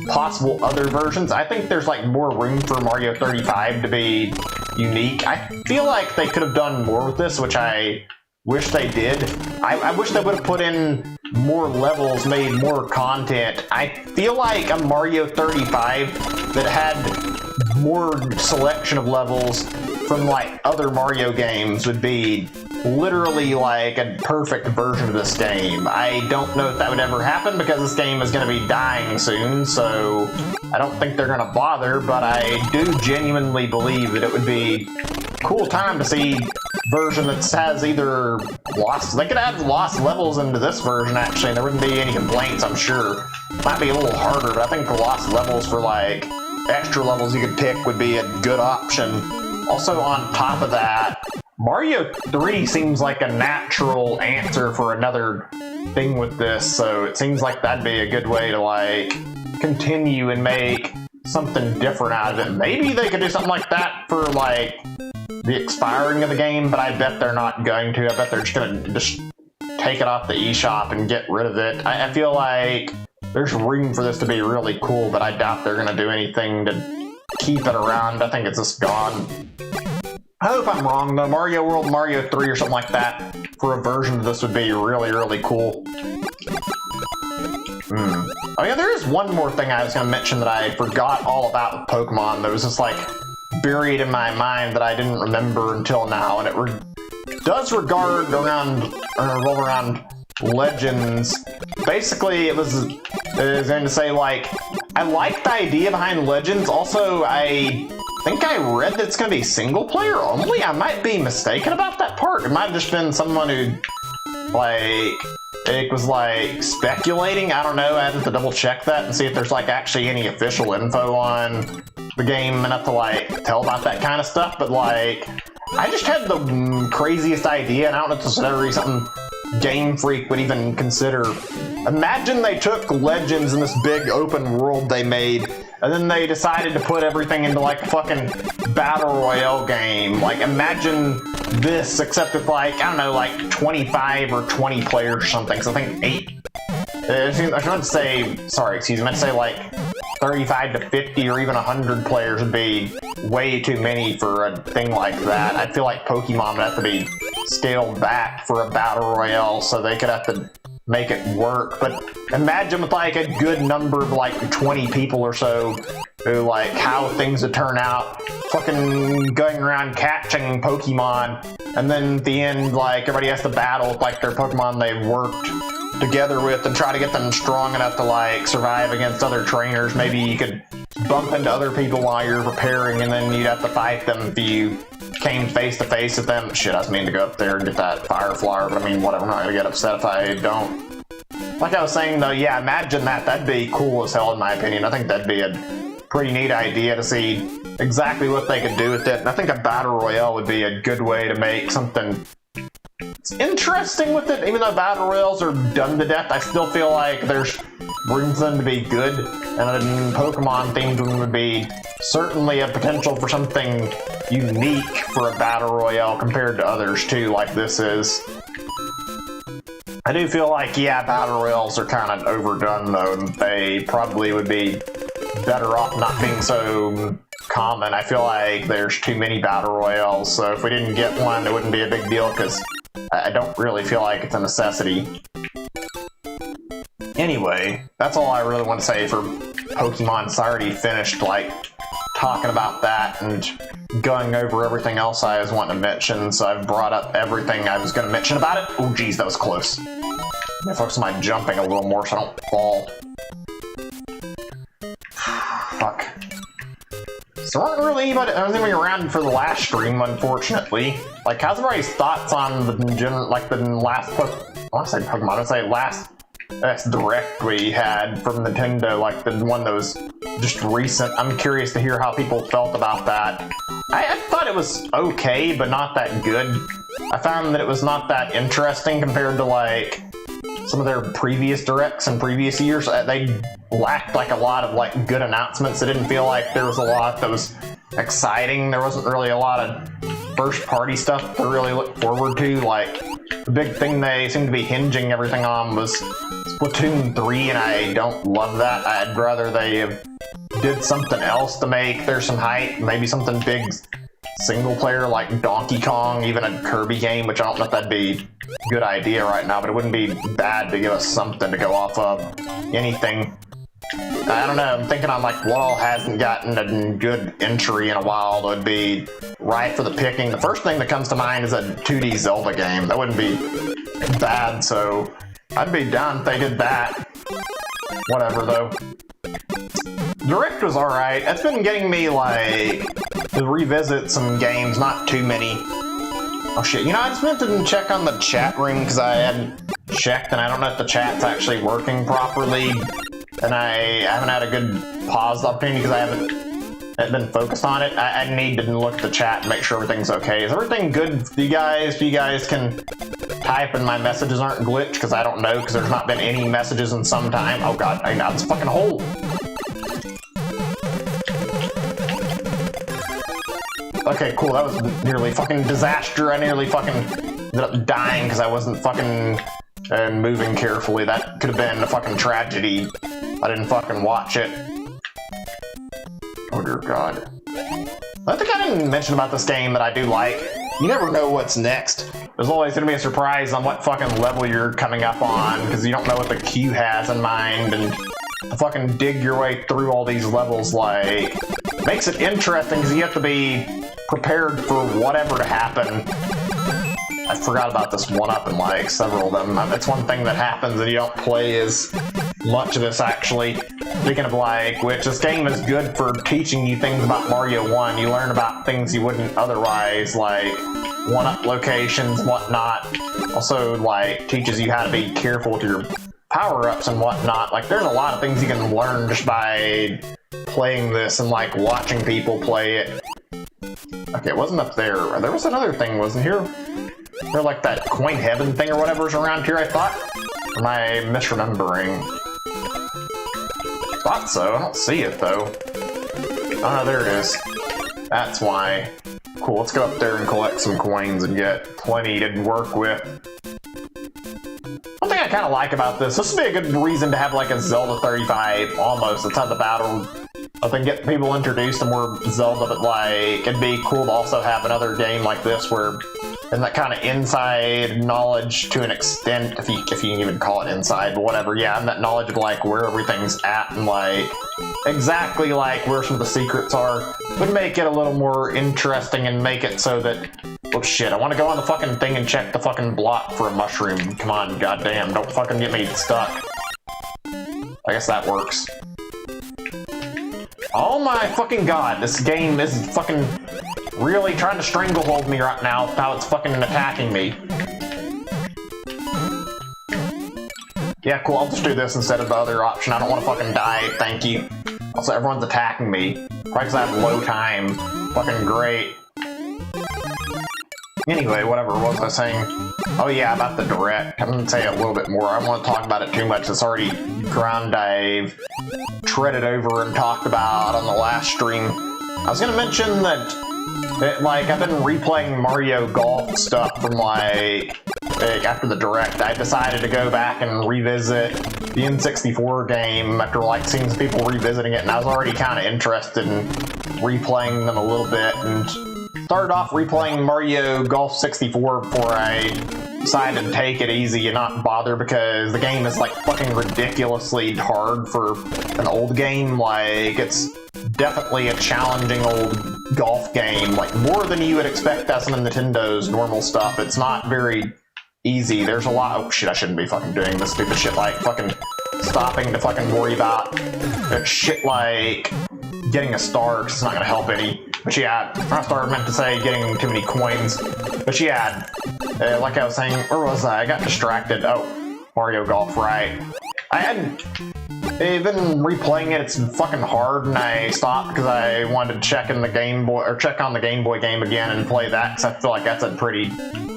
Speaker 1: possible other versions, I think there's like more room for Mario 35 to be unique. I feel like they could have done more with this, which I wish they did. I wish they would have put in more levels, made more content. I feel like a Mario 35 that had more selection of levels from like other Mario games would be literally like a perfect version of this game. I don't know if that would ever happen because this game is going to be dying soon, so I don't think they're going to bother, but I do genuinely believe that it would be a cool time to see version that has either lost, they could add lost levels into this version actually, and there wouldn't be any complaints, I'm sure. Might be a little harder, but I think the lost levels for like extra levels you could pick would be a good option. Also, on top of that, Mario 3 seems like a natural answer for another thing with this, so it seems like that'd be a good way to like continue and make something different out of it. Maybe they could do something like that for like the expiring of the game, but I bet they're not going to. I bet they're just gonna take it off the eShop and get rid of it. I feel like there's room for this to be really cool, but I doubt they're gonna do anything to keep it around. I think it's just gone. I hope I'm wrong though. Mario World, Mario 3 or something like that for a version of this would be really, really cool. Oh yeah, there is one more thing I was going to mention that I forgot all about with Pokemon that was just like buried in my mind that I didn't remember until now, and it does revolve around Legends. Basically, it was going to say like, I like the idea behind Legends. Also, I think I read that it's going to be single player only. I might be mistaken about that part. It might have just been someone who like it was like speculating. I don't know. I have to double check that and see if there's like actually any official info on the game enough to like tell about that kind of stuff. But like, I just had the craziest idea, and I don't know if this is ever something Game Freak would even consider. Imagine they took Legends in this big open world they made, and then they decided to put everything into like a fucking battle royale game. Like, imagine this, except with like, I don't know, like 25 or 20 players or something. So I think 8. I meant to say, sorry, excuse me, I meant to say like 35 to 50 or even 100 players would be way too many for a thing like that. I feel like Pokemon would have to be scaled back for a battle royale, so they could have to make it work. But imagine with like a good number of like 20 people or so, who like how things would turn out, fucking going around catching Pokemon, and then at the end like everybody has to battle with like their Pokemon they've worked together with and try to get them strong enough to like survive against other trainers. Maybe you could bump into other people while you're preparing, and then you'd have to fight them if you came face to face with them. Shit, I was meaning to go up there and get that fire flower, but I mean, whatever, I'm not gonna get upset if I don't. Like I was saying though, yeah, imagine that. That'd be cool as hell in my opinion. I think that'd be a pretty neat idea to see exactly what they could do with it. And I think a battle royale would be a good way to make something interesting with it. Even though battle royales are done to death, I still feel like there's room for them to be good, and then Pokemon themed one would be certainly a potential for something unique for a battle royale compared to others too, like this is. I do feel like, yeah, battle royales are kind of overdone though, and they probably would be better off not being so common. I feel like there's too many battle royales, so if we didn't get one, it wouldn't be a big deal, because I don't really feel like it's a necessity. Anyway, that's all I really want to say for Pokemon. So I already finished like talking about that and going over everything else I was wanting to mention, so I've brought up everything I was going to mention about it. Oh geez, that was close. I'm gonna focus on my jumping a little more so I don't fall. Fuck. So there wasn't really anybody around for the last stream, unfortunately. Like, how's everybody's thoughts on the last last Direct we had from Nintendo, like the one that was just recent. I'm curious to hear how people felt about that. I thought it was okay, but not that good. I found that it was not that interesting compared to like some of their previous directs in previous years. They lacked like a lot of like good announcements. It didn't feel like there was a lot that was exciting. There wasn't really a lot of first party stuff to really look forward to. Like the big thing they seemed to be hinging everything on was Splatoon 3, and I don't love that. I'd rather they did something else to make there's some hype, maybe something big single player like Donkey Kong, even a Kirby game, which I don't know if that'd be a good idea right now, but it wouldn't be bad to give us something to go off of. Anything. I don't know, I'm thinking on like what all hasn't gotten a good entry in a while that would be right for the picking. The first thing that comes to mind is a 2D Zelda game. That wouldn't be bad, so I'd be down if they did that. Whatever though. Direct was alright. It's been getting me like to revisit some games, not too many. Oh shit, you know, I just meant to check on the chat room because I hadn't checked and I don't know if the chat's actually working properly. And I haven't had a good pause opportunity because I haven't been focused on it. I need to look at the chat and make sure everything's okay. Is everything good for you guys? You guys can type and my messages aren't glitched because I don't know because there's not been any messages in some time. Oh god, I know this fucking hole. Okay, cool, that was nearly fucking disaster. I nearly fucking ended up dying because I wasn't fucking moving carefully. That could have been a fucking tragedy. I didn't fucking watch it. Oh dear god. I think I didn't mention about this game that I do like. You never know what's next. There's always gonna be a surprise on what fucking level you're coming up on because you don't know what the queue has in mind, and to fucking dig your way through all these levels like makes it interesting because you have to be prepared for whatever to happen. I forgot about this one-up in like several of them. It's one thing that happens and you don't play as much of this actually. Speaking of like, which this game is good for teaching you things about Mario 1. You learn about things you wouldn't otherwise, like one-up locations, whatnot. Also like teaches you how to be careful with your power-ups and whatnot. Like there's a lot of things you can learn just by playing this and like watching people play it. Okay, it wasn't up there. There was another thing, wasn't here? Or like that coin heaven thing or whatever's around here, I thought? Or am I misremembering? Thought so. I don't see it though. Oh, there it is. That's why. Cool, let's go up there and collect some coins and get plenty to work with. One thing I kind of like about this would be a good reason to have like a Zelda 35 almost. Let's have the battle. I think get people introduced to more Zelda, but like it'd be cool to also have another game like this where and that kind of inside knowledge to an extent, if you can even call it inside, but whatever, yeah, and that knowledge of like where everything's at and like exactly like where some of the secrets are would make it a little more interesting and make it so that, oh shit, I want to go on the fucking thing and check the fucking block for a mushroom. Come on, goddamn, don't fucking get me stuck. I guess that works. Oh my fucking god, this game is fucking really trying to stranglehold me right now, how it's fucking attacking me. Yeah, cool, I'll just do this instead of the other option. I don't want to fucking die, thank you. Also, everyone's attacking me. Probably because I have low time. Fucking great. Anyway, whatever, what was I saying? Oh yeah, about the direct. I'm gonna say a little bit more. I don't want to talk about it too much. It's already ground I've treaded over and talked about on the last stream. I was gonna mention that like, I've been replaying Mario Golf stuff from, like, after the Direct. I decided to go back and revisit the N64 game after, like, seeing some people revisiting it, and I was already kind of interested in replaying them a little bit, and started off replaying Mario Golf 64 before I decided to take it easy and not bother, because the game is, like, fucking ridiculously hard for an old game. Like, it's definitely a challenging old golf game, like more than you would expect as some of Nintendo's normal stuff. It's not very easy. There's a lot. Oh shit, I shouldn't be fucking doing this stupid shit, like fucking stopping to fucking worry about shit like getting a star, because it's not gonna help any. But yeah, not a star, I meant to say getting too many coins. But yeah, like I was saying, where was I? I got distracted. Oh, Mario Golf, right. I had been replaying it. It's fucking hard, and I stopped because I wanted to check in the Game Boy or check on the Game Boy game again and play that because I feel like that's a pretty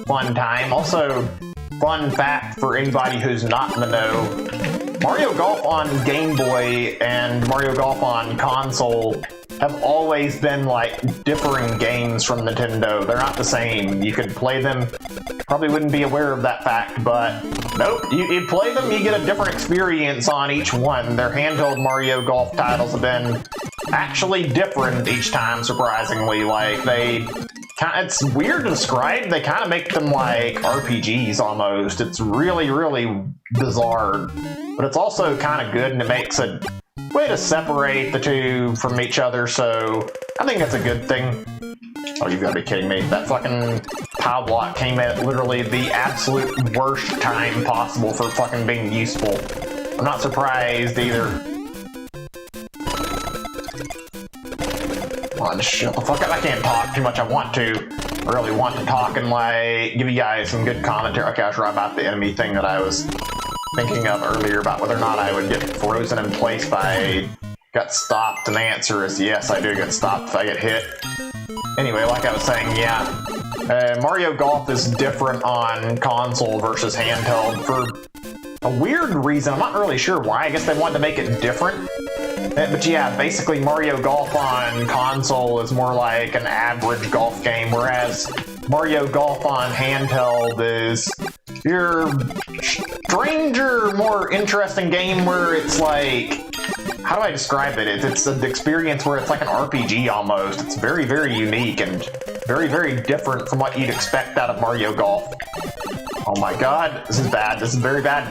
Speaker 1: fun time. Also, fun fact for anybody who's not in the know: Mario Golf on Game Boy and Mario Golf on console have always been like differing games from Nintendo. They're not the same. You could play them, probably wouldn't be aware of that fact, but nope, you play them, you get a different experience on each one. Their handheld Mario Golf titles have been actually different each time, surprisingly. Like, it's weird to describe, they kind of make them like RPGs almost. It's really, really bizarre, but it's also kind of good, and it makes a way to separate the two from each other, so I think that's a good thing. Oh, you've got to be kidding me. That fucking pow block came at literally the absolute worst time possible for fucking being useful. I'm not surprised either. Come on, shut the fuck up. I can't talk too much. I want to. I really want to talk and like give you guys some good commentary. Okay, I was right about the enemy thing that I was thinking of earlier about whether or not I would get frozen in place if I got stopped, and the answer is yes, I do get stopped if I get hit. Anyway, like I was saying, yeah, Mario Golf is different on console versus handheld for a weird reason. I'm not really sure why. I guess they wanted to make it different. But yeah, basically Mario Golf on console is more like an average golf game, whereas Mario Golf on handheld is your stranger, more interesting game where it's like, how do I describe it? It's an experience where it's like an RPG almost. It's very, very unique and very, very different from what you'd expect out of Mario Golf. Oh my god, this is bad. This is very bad.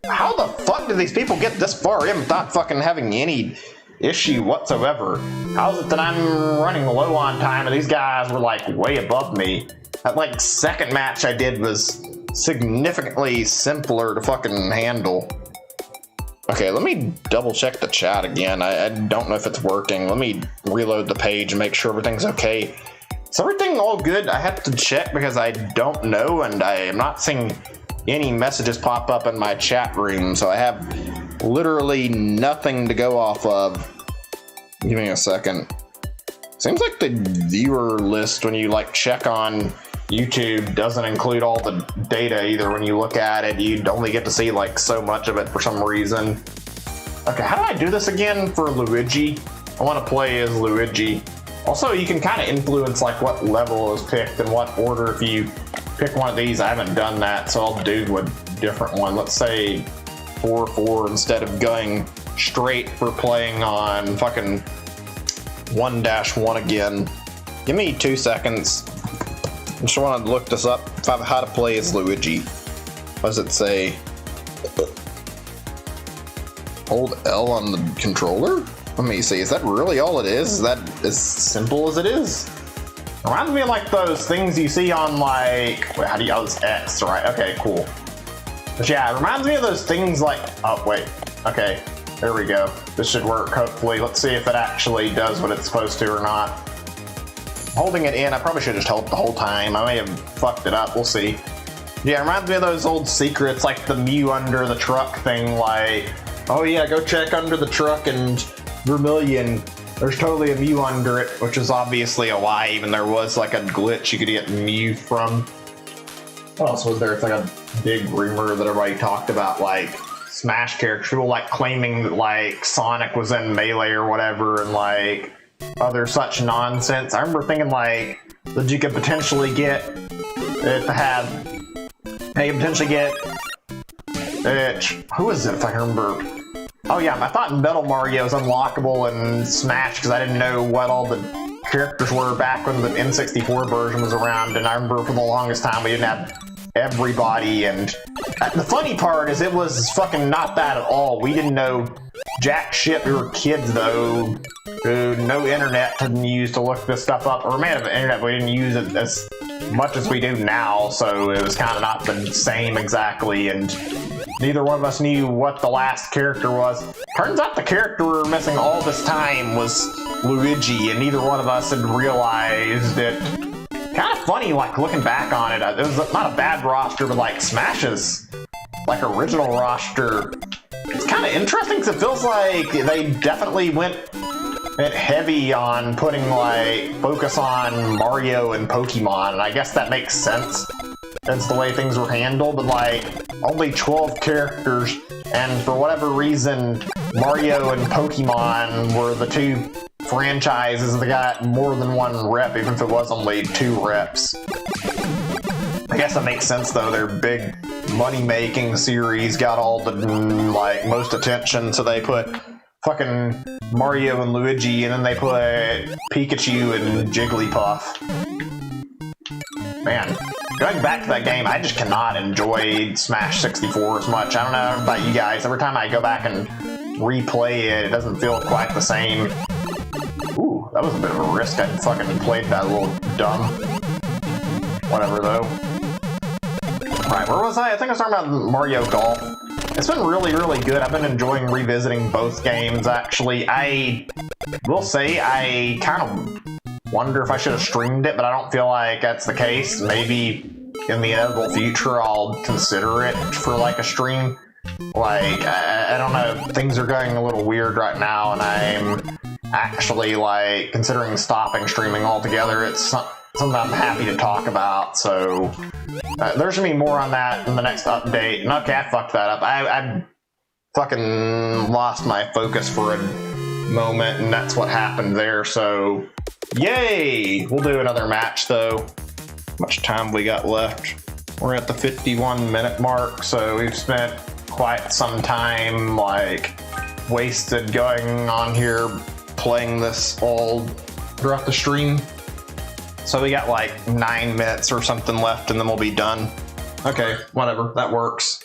Speaker 1: How the fuck did these people get this far in without fucking having any issue whatsoever? How is it that I'm running low on time and these guys were like way above me? That like second match I did was significantly simpler to fucking handle. Okay, let me double check the chat again. I don't know if it's working. Let me reload the page and make sure everything's okay. Is everything all good? I have to check because I don't know, and I am not seeing any messages pop up in my chat room, so I have literally nothing to go off of. Give me a second. Seems like the viewer list when you like check on YouTube doesn't include all the data either. When you look at it, you'd only get to see like so much of it for some reason. Okay, how do I do this again for Luigi? I want to play as Luigi. Also, you can kind of influence like what level is picked and what order. If you pick one of these, I haven't done that, so I'll do a different one. Let's say 4-4 instead of going straight for playing on fucking 1-1 again. Give me 2 seconds. I just want to look this up, how to play as Luigi. What does it say? Hold L on the controller? Let me see, is that really all it is? Is that as simple as it is? Reminds me of like those things you see on like, wait, how do you, oh, it's X, right? Okay, cool. But yeah, it reminds me of those things like, oh wait, okay, there we go. This should work, hopefully. Let's see if it actually does what it's supposed to or not. Holding it in, I probably should have just held it the whole time. I may have fucked it up, we'll see. Yeah, it reminds me of those old secrets, like the Mew under the truck thing, like, oh yeah, go check under the truck and Vermilion, there's totally a Mew under it, which is obviously a lie. Even there was like a glitch you could get Mew from. What else was there? It's like a big rumor that everybody talked about, like Smash characters, people like claiming that like Sonic was in Melee or whatever, and like other such nonsense. I remember thinking like that you could potentially get it to have, hey, you potentially get it, who is it if I remember? Oh yeah, I thought Metal Mario was unlockable in Smash because I didn't know what all the characters were back when the N64 version was around, and I remember for the longest time we didn't have everybody, and the funny part is it was fucking not that at all. We didn't know jack shit. We were kids though, no internet to use to look this stuff up, or we may have internet, but we didn't use it as much as we do now, so it was kind of not the same exactly, and neither one of us knew what the last character was. Turns out the character we were missing all this time was Luigi, and neither one of us had realized it kind of funny, like, looking back on it. It was not a bad roster, but, like, Smash's, like, original roster, it's kind of interesting because it feels like they definitely went heavy on putting, like, focus on Mario and Pokemon, and I guess that makes sense. That's the way things were handled, but, like, only 12 characters, and for whatever reason, Mario and Pokemon were the two franchises that got more than one rep, even if it was only 2 reps. I guess that makes sense, though. Their big money-making series got all the, like, most attention, so they put fucking Mario and Luigi, and then they put Pikachu and Jigglypuff. Man, going back to that game, I just cannot enjoy Smash 64 as much. I don't know about you guys. Every time I go back and replay it, it doesn't feel quite the same. Ooh, that was a bit of a risk. I fucking played that a little dumb. Whatever, though. Right, where was I? I think I was talking about Mario Golf. It's been really, really good. I've been enjoying revisiting both games, actually. I will say I kind of wonder if I should have streamed it, but I don't feel like that's the case. Maybe in the inevitable future I'll consider it for, like, a stream. Like, I don't know, things are going a little weird right now, and I'm actually, like, considering stopping streaming altogether. It's something I'm happy to talk about, so there's gonna be more on that in the next update. And okay, I fucked that up. I fucking lost my focus for a moment, and that's what happened there, so yay! We'll do another match, though. How much time we got left? We're at the 51-minute mark, so we've spent quite some time, like, wasted going on here, playing this all throughout the stream. So we got like 9 minutes or something left, and then we'll be done. Okay, whatever, that works.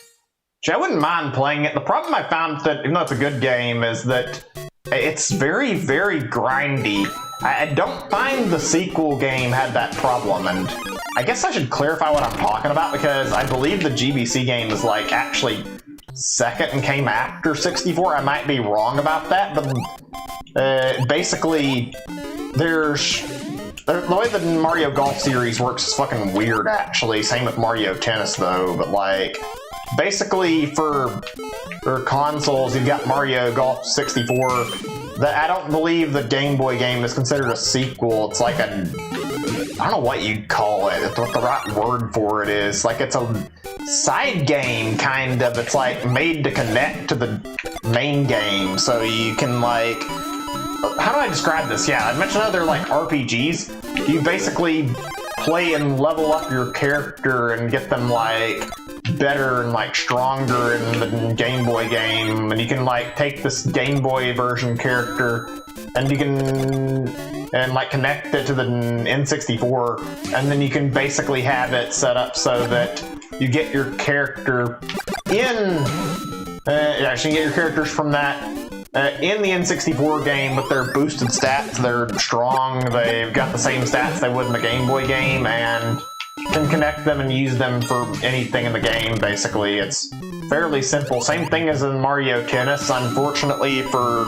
Speaker 1: Gee, I wouldn't mind playing it. The problem I found that, even though it's a good game, is that it's very, very grindy. I don't find the sequel game had that problem, and I guess I should clarify what I'm talking about, because I believe the GBC game is, like, actually second and came after 64. I might be wrong about that, but basically, the way the Mario Golf series works is fucking weird, actually. Same with Mario Tennis, though, but, like, basically for consoles, you've got Mario Golf 64. I don't believe the Game Boy game is considered a sequel. It's like I don't know what you'd call it, what the right word for it is. Like, it's a side game, kind of. It's, like, made to connect to the main game, so you can, like, how do I describe this? Yeah, I mentioned other, like, RPGs. You basically play and level up your character and get them, like, better and, like, stronger in the Game Boy game. And you can, like, take this Game Boy version character and you can, like, connect it to the N64. And then you can basically have it set up so that you get your character in, actually get your characters from that in the N64 game with their boosted stats. They're strong, they've got the same stats they would in the Game Boy game, and can connect them and use them for anything in the game, basically. It's fairly simple. Same thing as in Mario Tennis. Unfortunately for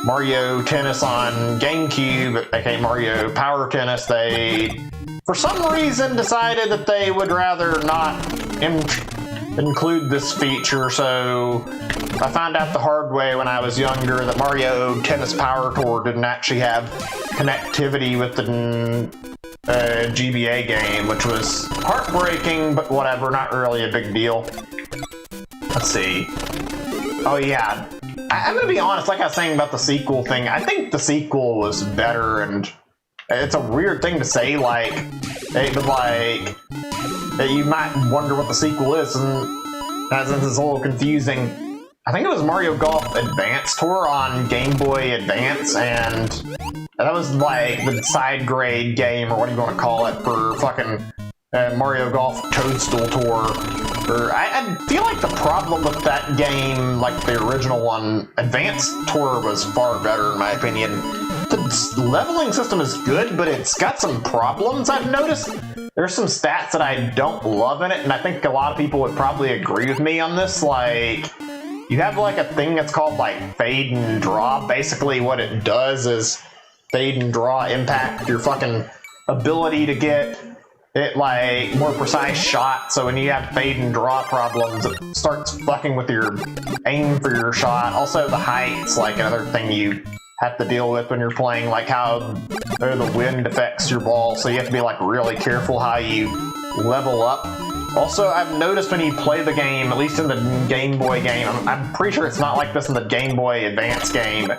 Speaker 1: Mario Tennis on GameCube, aka Mario Power Tennis, they, for some reason, decided that they would rather not include this feature, so I found out the hard way when I was younger that Mario Tennis Power Tour didn't actually have connectivity with the GBA game, which was heartbreaking, but whatever, not really a big deal. Let's see. Oh yeah, I'm gonna be honest, like I was saying about the sequel thing, I think the sequel was better, and it's a weird thing to say, like, but like, you might wonder what the sequel is, and since it's a little confusing, I think it was Mario Golf Advance Tour on Game Boy Advance, and that was like the side grade game, or what do you want to call it, for fucking Mario Golf Toadstool Tour. I feel like the problem with that game, like the original one, Advance Tour, was far better in my opinion. The leveling system is good, but it's got some problems I've noticed. There's some stats that I don't love in it, and I think a lot of people would probably agree with me on this. Like, you have like a thing that's called like fade and draw. Basically what it does is fade and draw impact your fucking ability to get like more precise shots, so when you have fade and draw problems, it starts fucking with your aim for your shot. Also the height's like another thing you have to deal with when you're playing, like how the wind affects your ball, so you have to be like really careful how you level up. Also, I've noticed when you play the game, at least in the Game Boy game, I'm pretty sure it's not like this in the Game Boy Advance game,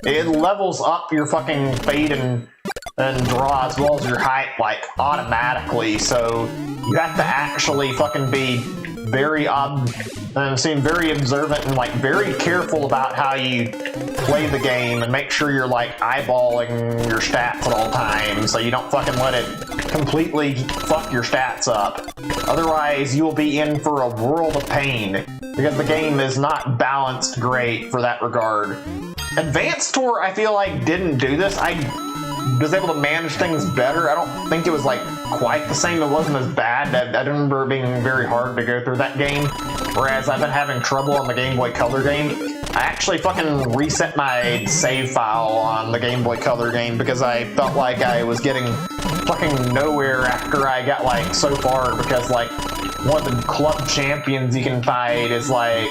Speaker 1: it levels up your fucking fade and draw as well as your height like automatically, so you have to actually fucking be very very observant and like very careful about how you play the game and make sure you're like eyeballing your stats at all times so you don't fucking let it completely fuck your stats up. Otherwise you'll be in for a world of pain because the game is not balanced great for that regard. Advanced Tour I feel like didn't do this. I was able to manage things better. I don't think it was like quite the same. It wasn't as bad. I remember it being very hard to go through that game, whereas I've been having trouble on the Game Boy Color game. I actually fucking reset my save file on the Game Boy Color game because I felt like I was getting fucking nowhere after I got like so far, because like one of the club champions you can fight is like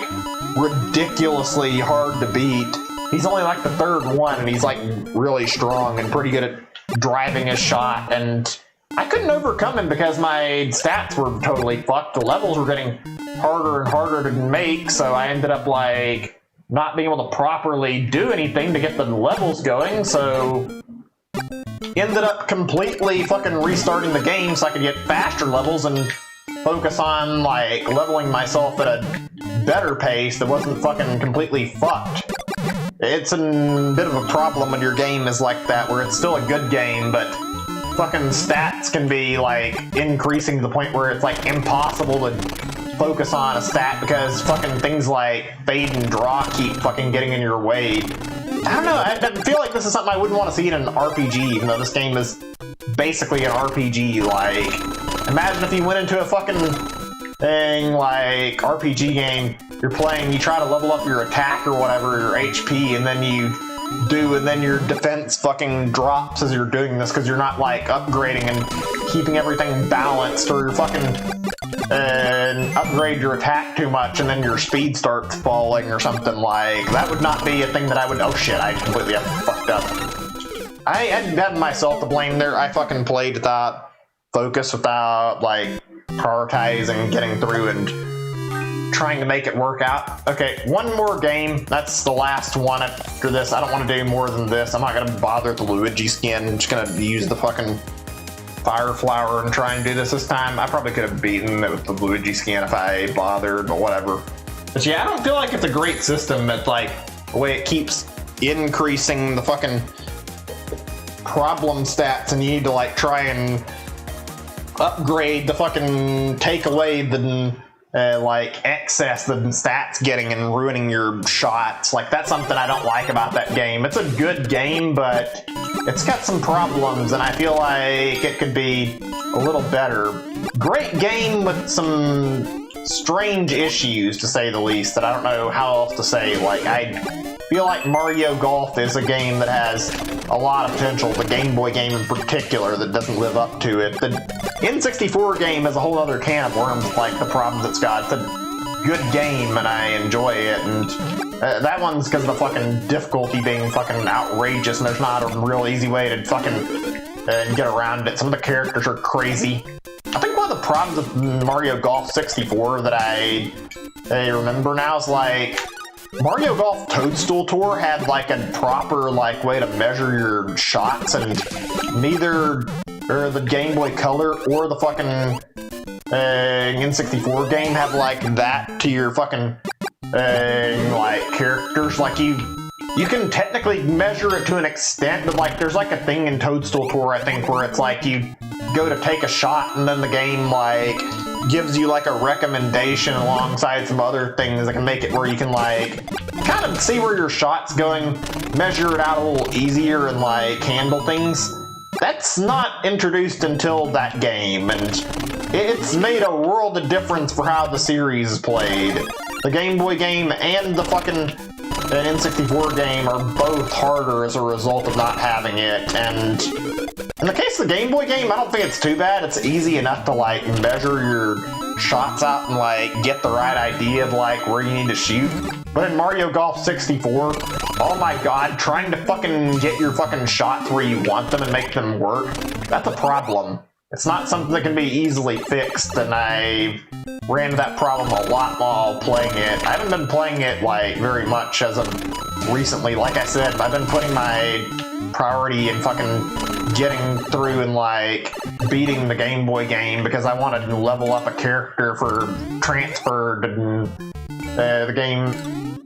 Speaker 1: ridiculously hard to beat. He's only like the third one, and he's like really strong and pretty good at driving his shot, and I couldn't overcome him because my stats were totally fucked. The levels were getting harder and harder to make, so I ended up like not being able to properly do anything to get the levels going, so ended up completely fucking restarting the game so I could get faster levels and focus on like leveling myself at a better pace that wasn't fucking completely fucked. It's a bit of a problem when your game is like that, where it's still a good game, but fucking stats can be like increasing to the point where it's like impossible to focus on a stat because fucking things like fade and draw keep fucking getting in your way. I don't know, I feel like this is something I wouldn't want to see in an RPG, even though this game is basically an RPG. Like, imagine if you went into a fucking thing like RPG game, you're playing, you try to level up your attack or whatever, your HP, and then you do, and then your defense fucking drops as you're doing this because you're not like upgrading and keeping everything balanced, or you're fucking upgrade your attack too much and then your speed starts falling or something. Like, that would not be a thing that I would, oh shit, I completely fucked up. I have myself to blame there. I fucking played without focus, without like prioritizing getting through and trying to make it work out. Okay, one more game. That's the last one after this. I don't want to do more than this. I'm not going to bother with the Luigi skin. I'm just going to use the fucking Fire Flower and try and do this time. I probably could have beaten it with the Luigi skin if I bothered, but whatever. But yeah, I don't feel like it's a great system. It's like the way it keeps increasing the fucking problem stats, and you need to like try and upgrade the fucking take away the like excess the stats getting and ruining your shots. Like, that's something I don't like about that game. It's a good game, but it's got some problems, and I feel like it could be a little better. Great game with some strange issues, to say the least, that I don't know how else to say. Like, I feel like Mario Golf is a game that has a lot of potential, the Game Boy game in particular, that doesn't live up to it. The N64 game is a whole other can of worms, like the problems it's got. It's a good game and I enjoy it, and that one's because of the fucking difficulty being fucking outrageous, and there's not a real easy way to fucking get around it. Some of the characters are crazy. I think one of the problems with Mario Golf 64 that I remember now is like Mario Golf Toadstool Tour had like a proper like way to measure your shots, and neither the Game Boy Color or the fucking N64 game have like that to your fucking like characters. Like, you can technically measure it to an extent, but like there's like a thing in Toadstool Tour, I think, where it's like you go to take a shot and then the game like gives you like a recommendation alongside some other things that can make it where you can like kind of see where your shot's going, measure it out a little easier, and like handle things. That's not introduced until that game, and it's made a world of difference for how the series is played. The Game Boy game and the fucking an N64 game are both harder as a result of not having it, and in the case of the Game Boy game, I don't think it's too bad. It's easy enough to like measure your shots out and like get the right idea of like where you need to shoot. But in Mario Golf 64, oh my god, trying to fucking get your fucking shots where you want them and make them work, that's a problem. It's not something that can be easily fixed, and I ran into that problem a lot while playing it. I haven't been playing it like very much as of recently. Like I said, I've been putting my priority in fucking getting through and like beating the Game Boy game because I wanted to level up a character for transfer to the game.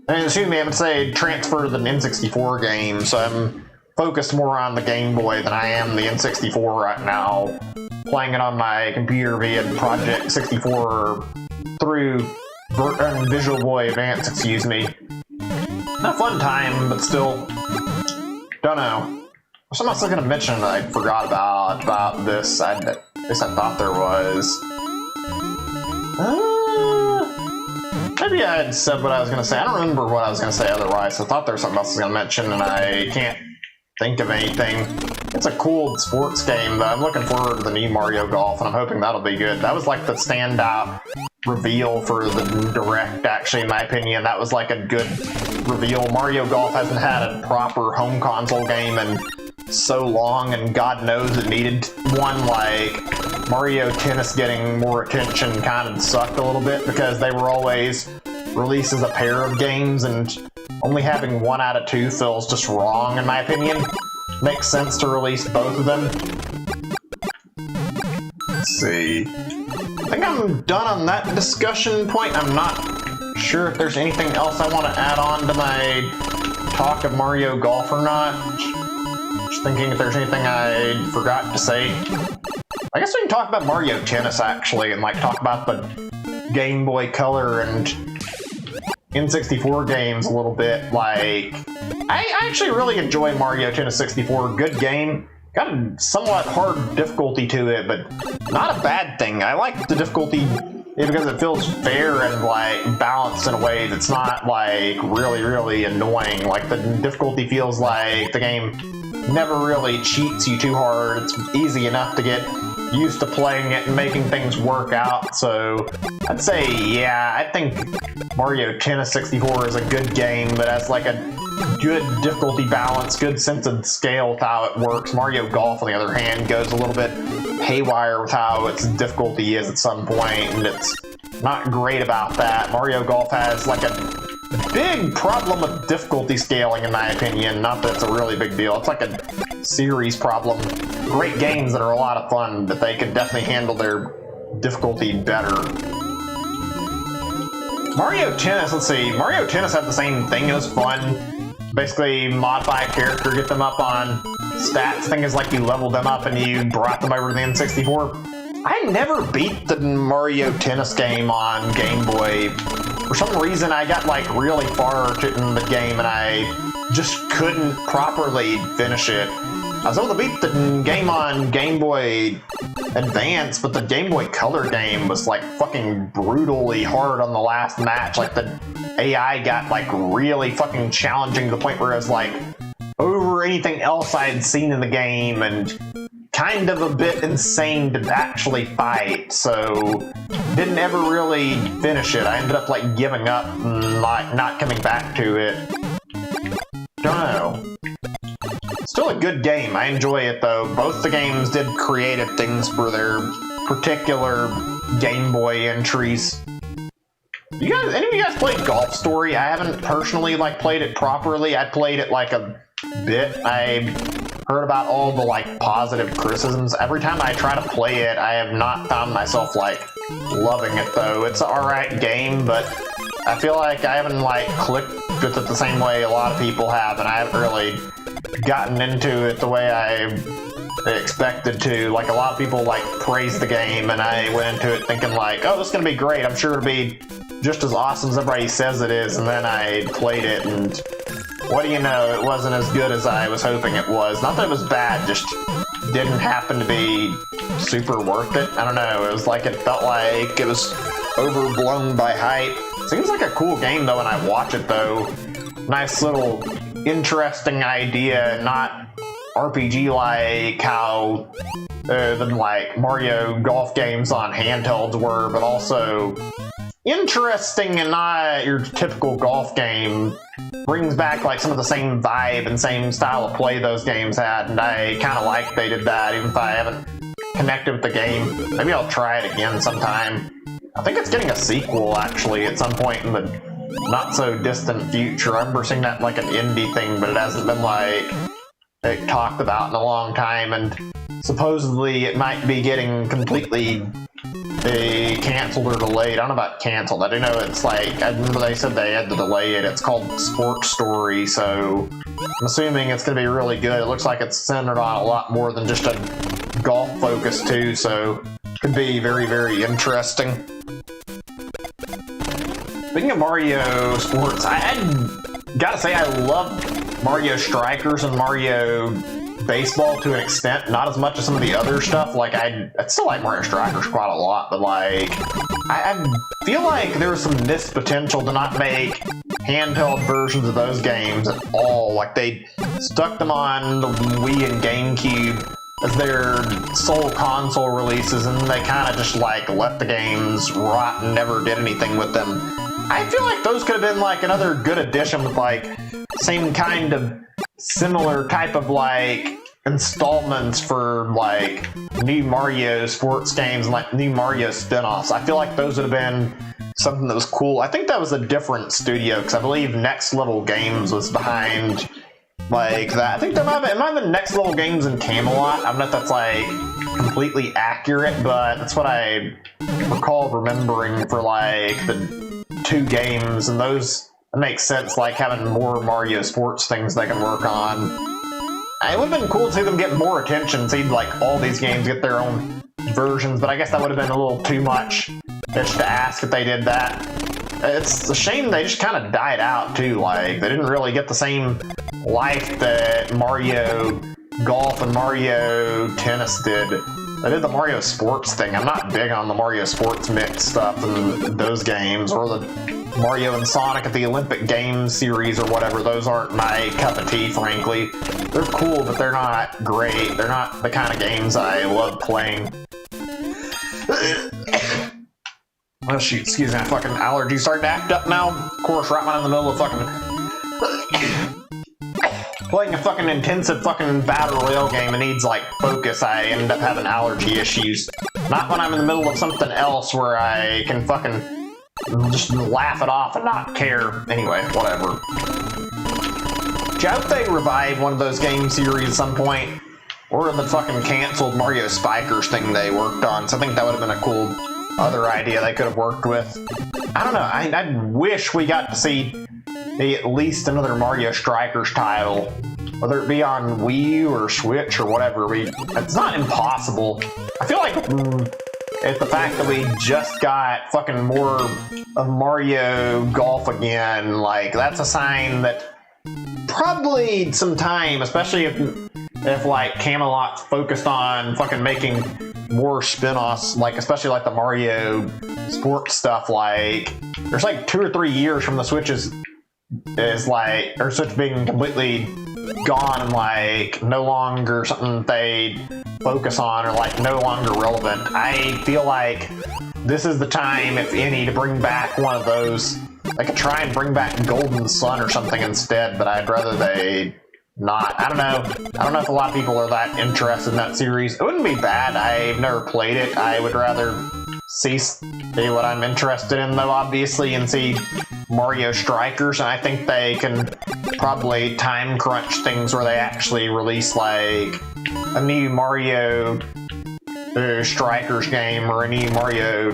Speaker 1: Excuse me, I would say transfer the N64 game, so I'm focused more on the Game Boy than I am the N64 right now. Playing it on my computer via Project 64 through Visual Boy Advance, excuse me. Not a fun time, but still, don't know. Something else I was going to mention that I forgot about this. At least I thought there was. Maybe I had said what I was going to say. I don't remember what I was going to say otherwise. I thought there was something else I was going to mention, and I can't think of anything. It's a cool sports game, but I'm looking forward to the new Mario Golf, and I'm hoping that'll be good. That was like the standout reveal for the Direct, actually, in my opinion. That was like a good reveal. Mario Golf hasn't had a proper home console game in so long, and God knows it needed one. Like, Mario Tennis getting more attention kind of sucked a little bit because they were always released as a pair of games, and only having 1 out of 2 feels just wrong, in my opinion. Makes sense to release both of them. Let's see. I think I'm done on that discussion point. I'm not sure if there's anything else I want to add on to my talk of Mario Golf or not. Just thinking if there's anything I forgot to say. I guess we can talk about Mario Tennis, actually, and like talk about the Game Boy Color and N64 games a little bit. Like, I actually really enjoy Mario Tennis 64. Good game. Got a somewhat hard difficulty to it, but not a bad thing. I like the difficulty because it feels fair and like balanced in a way that's not like really annoying. Like, the difficulty feels like the game never really cheats you too hard. It's easy enough to get used to playing it and making things work out. So I'd say, yeah, I think Mario Tennis 64 is a good game that has like a good difficulty balance, good sense of scale with how it works. Mario Golf, on the other hand, goes a little bit haywire with how its difficulty is at some point, and it's not great about that. Mario Golf has like a big problem with difficulty scaling, in my opinion. Not that it's a really big deal. It's like a series problem. Great games that are a lot of fun, but they could definitely handle their difficulty better. Mario Tennis, let's see. Mario Tennis had the same thing. It was fun. Basically, modify a character, get them up on stats. Thing is, like, you leveled them up and you brought them over to the N64. I never beat the Mario Tennis game on Game Boy. For some reason, I got like really far in the game and I just couldn't properly finish it. I was able to beat the game on Game Boy Advance, but the Game Boy Color game was like fucking brutally hard on the last match. Like, the AI got like really fucking challenging to the point where it was like over anything else I had seen in the game and kind of a bit insane to actually fight, so didn't ever really finish it. I ended up like giving up and like not coming back to it. Don't know. Still a good game. I enjoy it though. Both the games did creative things for their particular Game Boy entries. You guys, any of you guys played Golf Story? I haven't personally like played it properly. I played it like a bit. I heard about all the like positive criticisms. Every time I try to play it, I have not found myself like loving it though. It's an alright game, but I feel like I haven't like clicked with it the same way a lot of people have, and I haven't really gotten into it the way I expected to. Like, a lot of people like praise the game, and I went into it thinking like, oh, this is gonna be great. I'm sure it'll be just as awesome as everybody says it is, and then I played it, and what do you know, it wasn't as good as I was hoping it was. Not that it was bad, just didn't happen to be super worth it. I don't know, it was like, it felt like it was overblown by hype. Seems like a cool game though when I watch it though. nice little interesting idea, not RPG like how the like Mario golf games on handhelds were, but also interesting and not your typical golf game. Brings back like some of the same vibe and same style of play those games had, and I kind of like they did that, even if I haven't connected with the game. Maybe I'll try it again sometime. I think it's getting a sequel actually at some point in the not so distant future. I remember seeing that like an indie thing, but it hasn't been like talked about in a long time, and supposedly it might be getting completely canceled or delayed. I don't know about canceled. I do know it's like, I remember they said they had to delay it. It's called Sports Story, so I'm assuming it's going to be really good. It looks like it's centered on a lot more than just a golf focus too, so it could be very, very interesting. Speaking of Mario sports, I gotta say I love Mario Strikers and Mario Baseball to an extent, not as much as some of the other stuff. Like I still like Mario Strikers quite a lot, but like I feel like there's some missed potential to not make handheld versions of those games at all. Like they stuck them on the Wii and GameCube as their sole console releases, and they kind of just like let the games rot and never did anything with them. I feel like those could have been like another good addition with like same kind of similar type of like installments for like new Mario sports games and like new Mario spin-offs. I feel like those would have been something that was cool. I think that was a different studio because I believe Next Level Games was behind like that. I think it might have been Next Level Games in Camelot. I don't know if that's like completely accurate, but that's what I recall remembering for like the 2 games, and those it makes sense, like having more Mario sports things they can work on. It would have been cool to see them get more attention, see like all these games get their own versions, but I guess that would have been a little too much just to ask if they did that. It's a shame they just kind of died out too, like they didn't really get the same life that Mario Golf and Mario Tennis did. They did the Mario Sports thing. I'm not big on the Mario Sports mix stuff in those games, or the Mario and Sonic at the Olympic Games series or whatever. Those aren't my cup of tea, frankly. They're cool, but they're not great. They're not the kind of games I love playing. Oh shoot, excuse me, my fucking allergies starting to act up now. Of course, right when I'm in the middle of fucking playing a fucking intensive fucking battle royale game and needs like focus, I end up having allergy issues. Not when I'm in the middle of something else where I can fucking just laugh it off and not care. Anyway, whatever. I hope they revive one of those game series at some point, or the fucking canceled Mario Spikers thing they worked on. So I think that would have been a cool other idea they could have worked with. I don't know, I wish we got to see at least another Mario Strikers title, whether it be on Wii U or Switch or whatever. It's not impossible. I feel like it's the fact that we just got fucking more of Mario Golf again, like that's a sign that probably some time, especially if like Camelot's focused on fucking making more spin-offs, like especially like the Mario sports stuff, like there's like 2 or 3 years from the Switch is like, or Switch being completely gone and like no longer something they focus on, or like no longer relevant. I feel like this is the time, if any, to bring back one of those. They could try and bring back Golden Sun or something instead, but I'd rather they not. I don't know if a lot of people are that interested in that series. It wouldn't be bad. I've never played it. I would rather see what I'm interested in, though, obviously, and see Mario Strikers, and I think they can probably time crunch things where they actually release like a new Mario Strikers game or a new Mario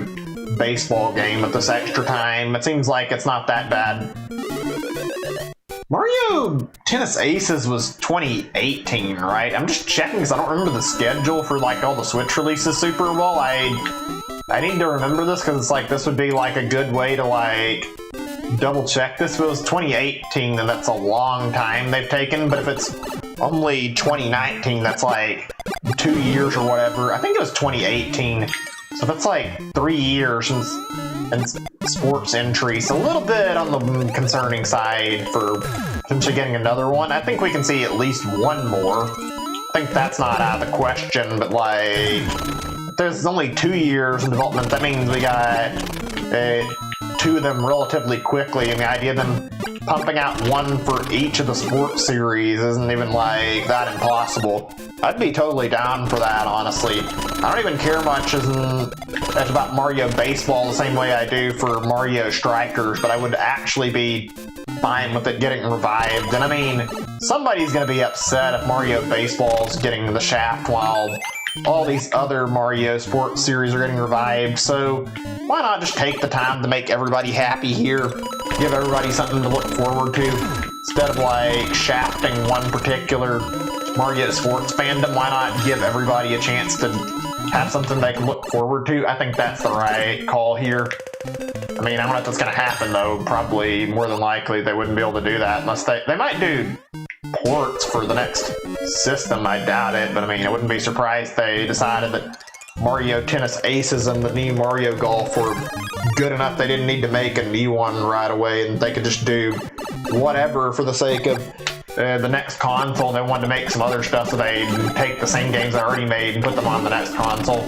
Speaker 1: Baseball game with this extra time. It seems like it's not that bad. Mario Tennis Aces was 2018, right? I'm just checking because I don't remember the schedule for like all the Switch releases super well. I need to remember this because it's like this would be like a good way to like double check this. If it was 2018, then that's a long time they've taken, but if it's only 2019, that's like 2 years or whatever. I think it was 2018, so that's like 3 years since and sports entries. A little bit on the concerning side for potentially getting another one. I think we can see at least one more. I think that's not out of the question, but like, there's only 2 years in development. That means we got 2 of them relatively quickly, and the idea of them pumping out one for each of the sports series isn't even like that impossible. I'd be totally down for that, honestly. I don't even care much as about Mario Baseball the same way I do for Mario Strikers, but I would actually be fine with it getting revived. And I mean, somebody's gonna be upset if Mario Baseball's getting the shaft while all these other Mario sports series are getting revived, so why not just take the time to make everybody happy here? Give everybody something to look forward to. Instead of like shafting one particular Mario sports fandom, why not give everybody a chance to have something they can look forward to? I think that's the right call here. I mean, I don't know if that's going to happen though. Probably more than likely they wouldn't be able to do that unless they might do ports for the next system. I doubt it, but I mean, I wouldn't be surprised they decided that Mario Tennis Aces and the new Mario Golf were good enough they didn't need to make a new one right away, and they could just do whatever for the sake of the next console. They wanted to make some other stuff, so they take the same games they already made and put them on the next console.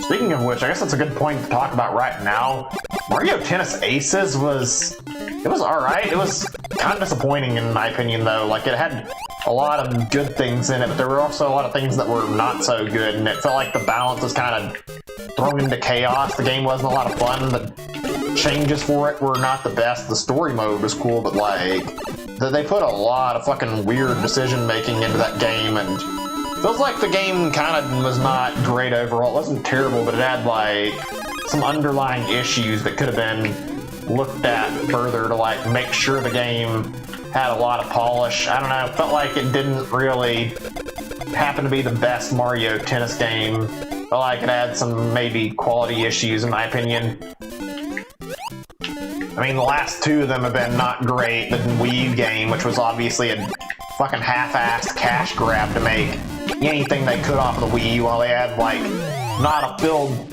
Speaker 1: Speaking of which, I guess that's a good point to talk about right now. Mario Tennis Aces was alright. It was kind of disappointing in my opinion though. Like, it had a lot of good things in it, but there were also a lot of things that were not so good, and it felt like the balance was kind of thrown into chaos. The game wasn't a lot of fun. The changes for it were not the best. The story mode was cool, but like, they put a lot of fucking weird decision making into that game, and feels like the game kind of was not great overall. It wasn't terrible, but it had like some underlying issues that could have been looked at further to like make sure the game had a lot of polish. I don't know, it felt like it didn't really happen to be the best Mario Tennis game. Felt like it had some maybe quality issues in my opinion. I mean, the last 2 of them have been not great. The Wii U game, which was obviously a fucking half-assed cash grab to make anything they could off of the Wii U, while they had like not a filled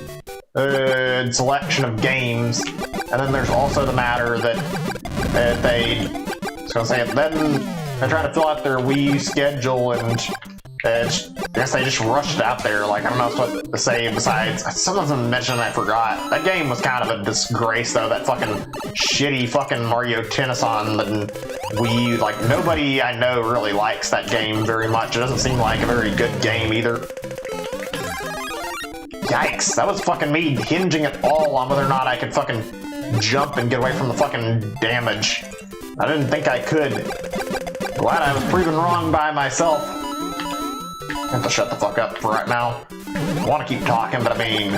Speaker 1: selection of games. And then there's also the matter that then they're trying to fill out their Wii U schedule, and I guess they just rushed out there. Like, I don't know what to say besides, someone mentioned I forgot. That game was kind of a disgrace though, that fucking shitty fucking Mario Tennis on the Wii U. Like, nobody I know really likes that game very much. It doesn't seem like a very good game either. Yikes, that was fucking me hinging it all on whether or not I could fucking jump and get away from the fucking damage. I didn't think I could. Glad I was proven wrong by myself. I have to shut the fuck up for right now. I want to keep talking, but I mean,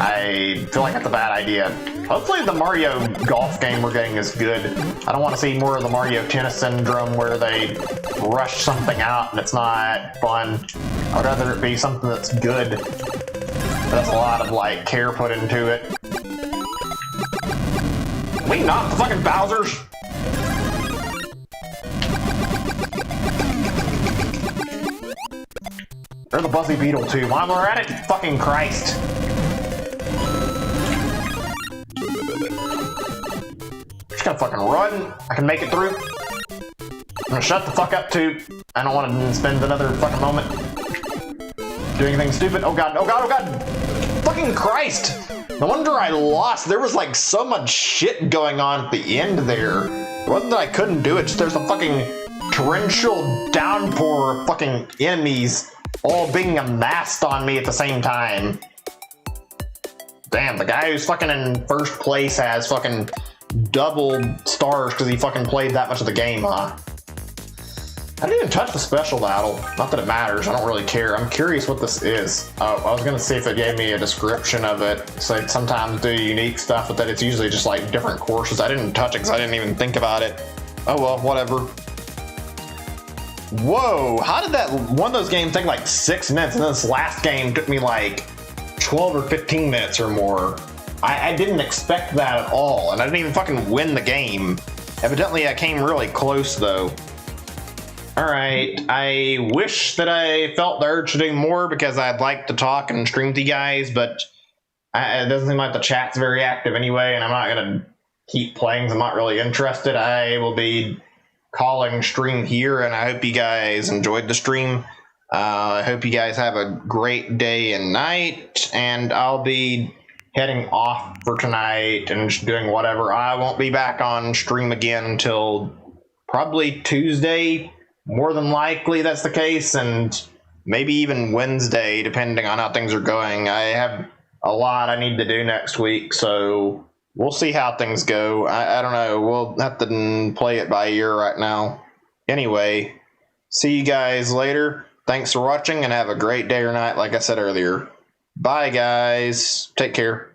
Speaker 1: I feel like that's a bad idea. Hopefully the Mario Golf game we're getting is good. I don't want to see more of the Mario Tennis syndrome where they rush something out and it's not fun. I'd rather it be something that's good. That's a lot of like care put into it. We knocked the fucking Bowsers. Or the Buzzy Beetle too. While we're at it, fucking Christ. Just gonna fucking run. I can make it through. I'm gonna shut the fuck up too. I don't want to spend another fucking moment doing anything stupid. Oh god, oh god, oh god. Fucking Christ. No wonder I lost. There was like so much shit going on at the end there. It wasn't that I couldn't do it, just there's a fucking torrential downpour of fucking enemies all being amassed on me at the same time. Damn, the guy who's fucking in first place has fucking double stars because he fucking played that much of the game, huh? I didn't even touch the special battle. Not that it matters, I don't really care. I'm curious what this is. Oh, I was gonna see if it gave me a description of it. So it sometimes do unique stuff, but that it's usually just like different courses. I didn't touch it because I didn't even think about it. Oh well, whatever. Whoa, how did that one of those games take like 6 minutes and this last game took me like 12 or 15 minutes or more? I didn't expect that at all, and I didn't even fucking win the game. Evidently I came really close though. Alright, I wish that I felt the urge to do more because I'd like to talk and stream to you guys, but It doesn't seem like the chat's very active anyway, and I'm not going to keep playing 'cause I'm not really interested. I will be calling stream here, and I hope you guys enjoyed the stream. I hope you guys have a great day and night, and I'll be heading off for tonight and just doing whatever. I won't be back on stream again until probably Tuesday, more than likely that's the case, and maybe even Wednesday, depending on how things are going. I have a lot I need to do next week, so we'll see how things go. I don't know. We'll have to play it by ear right now. Anyway, see you guys later. Thanks for watching, and have a great day or night, like I said earlier. Bye, guys. Take care.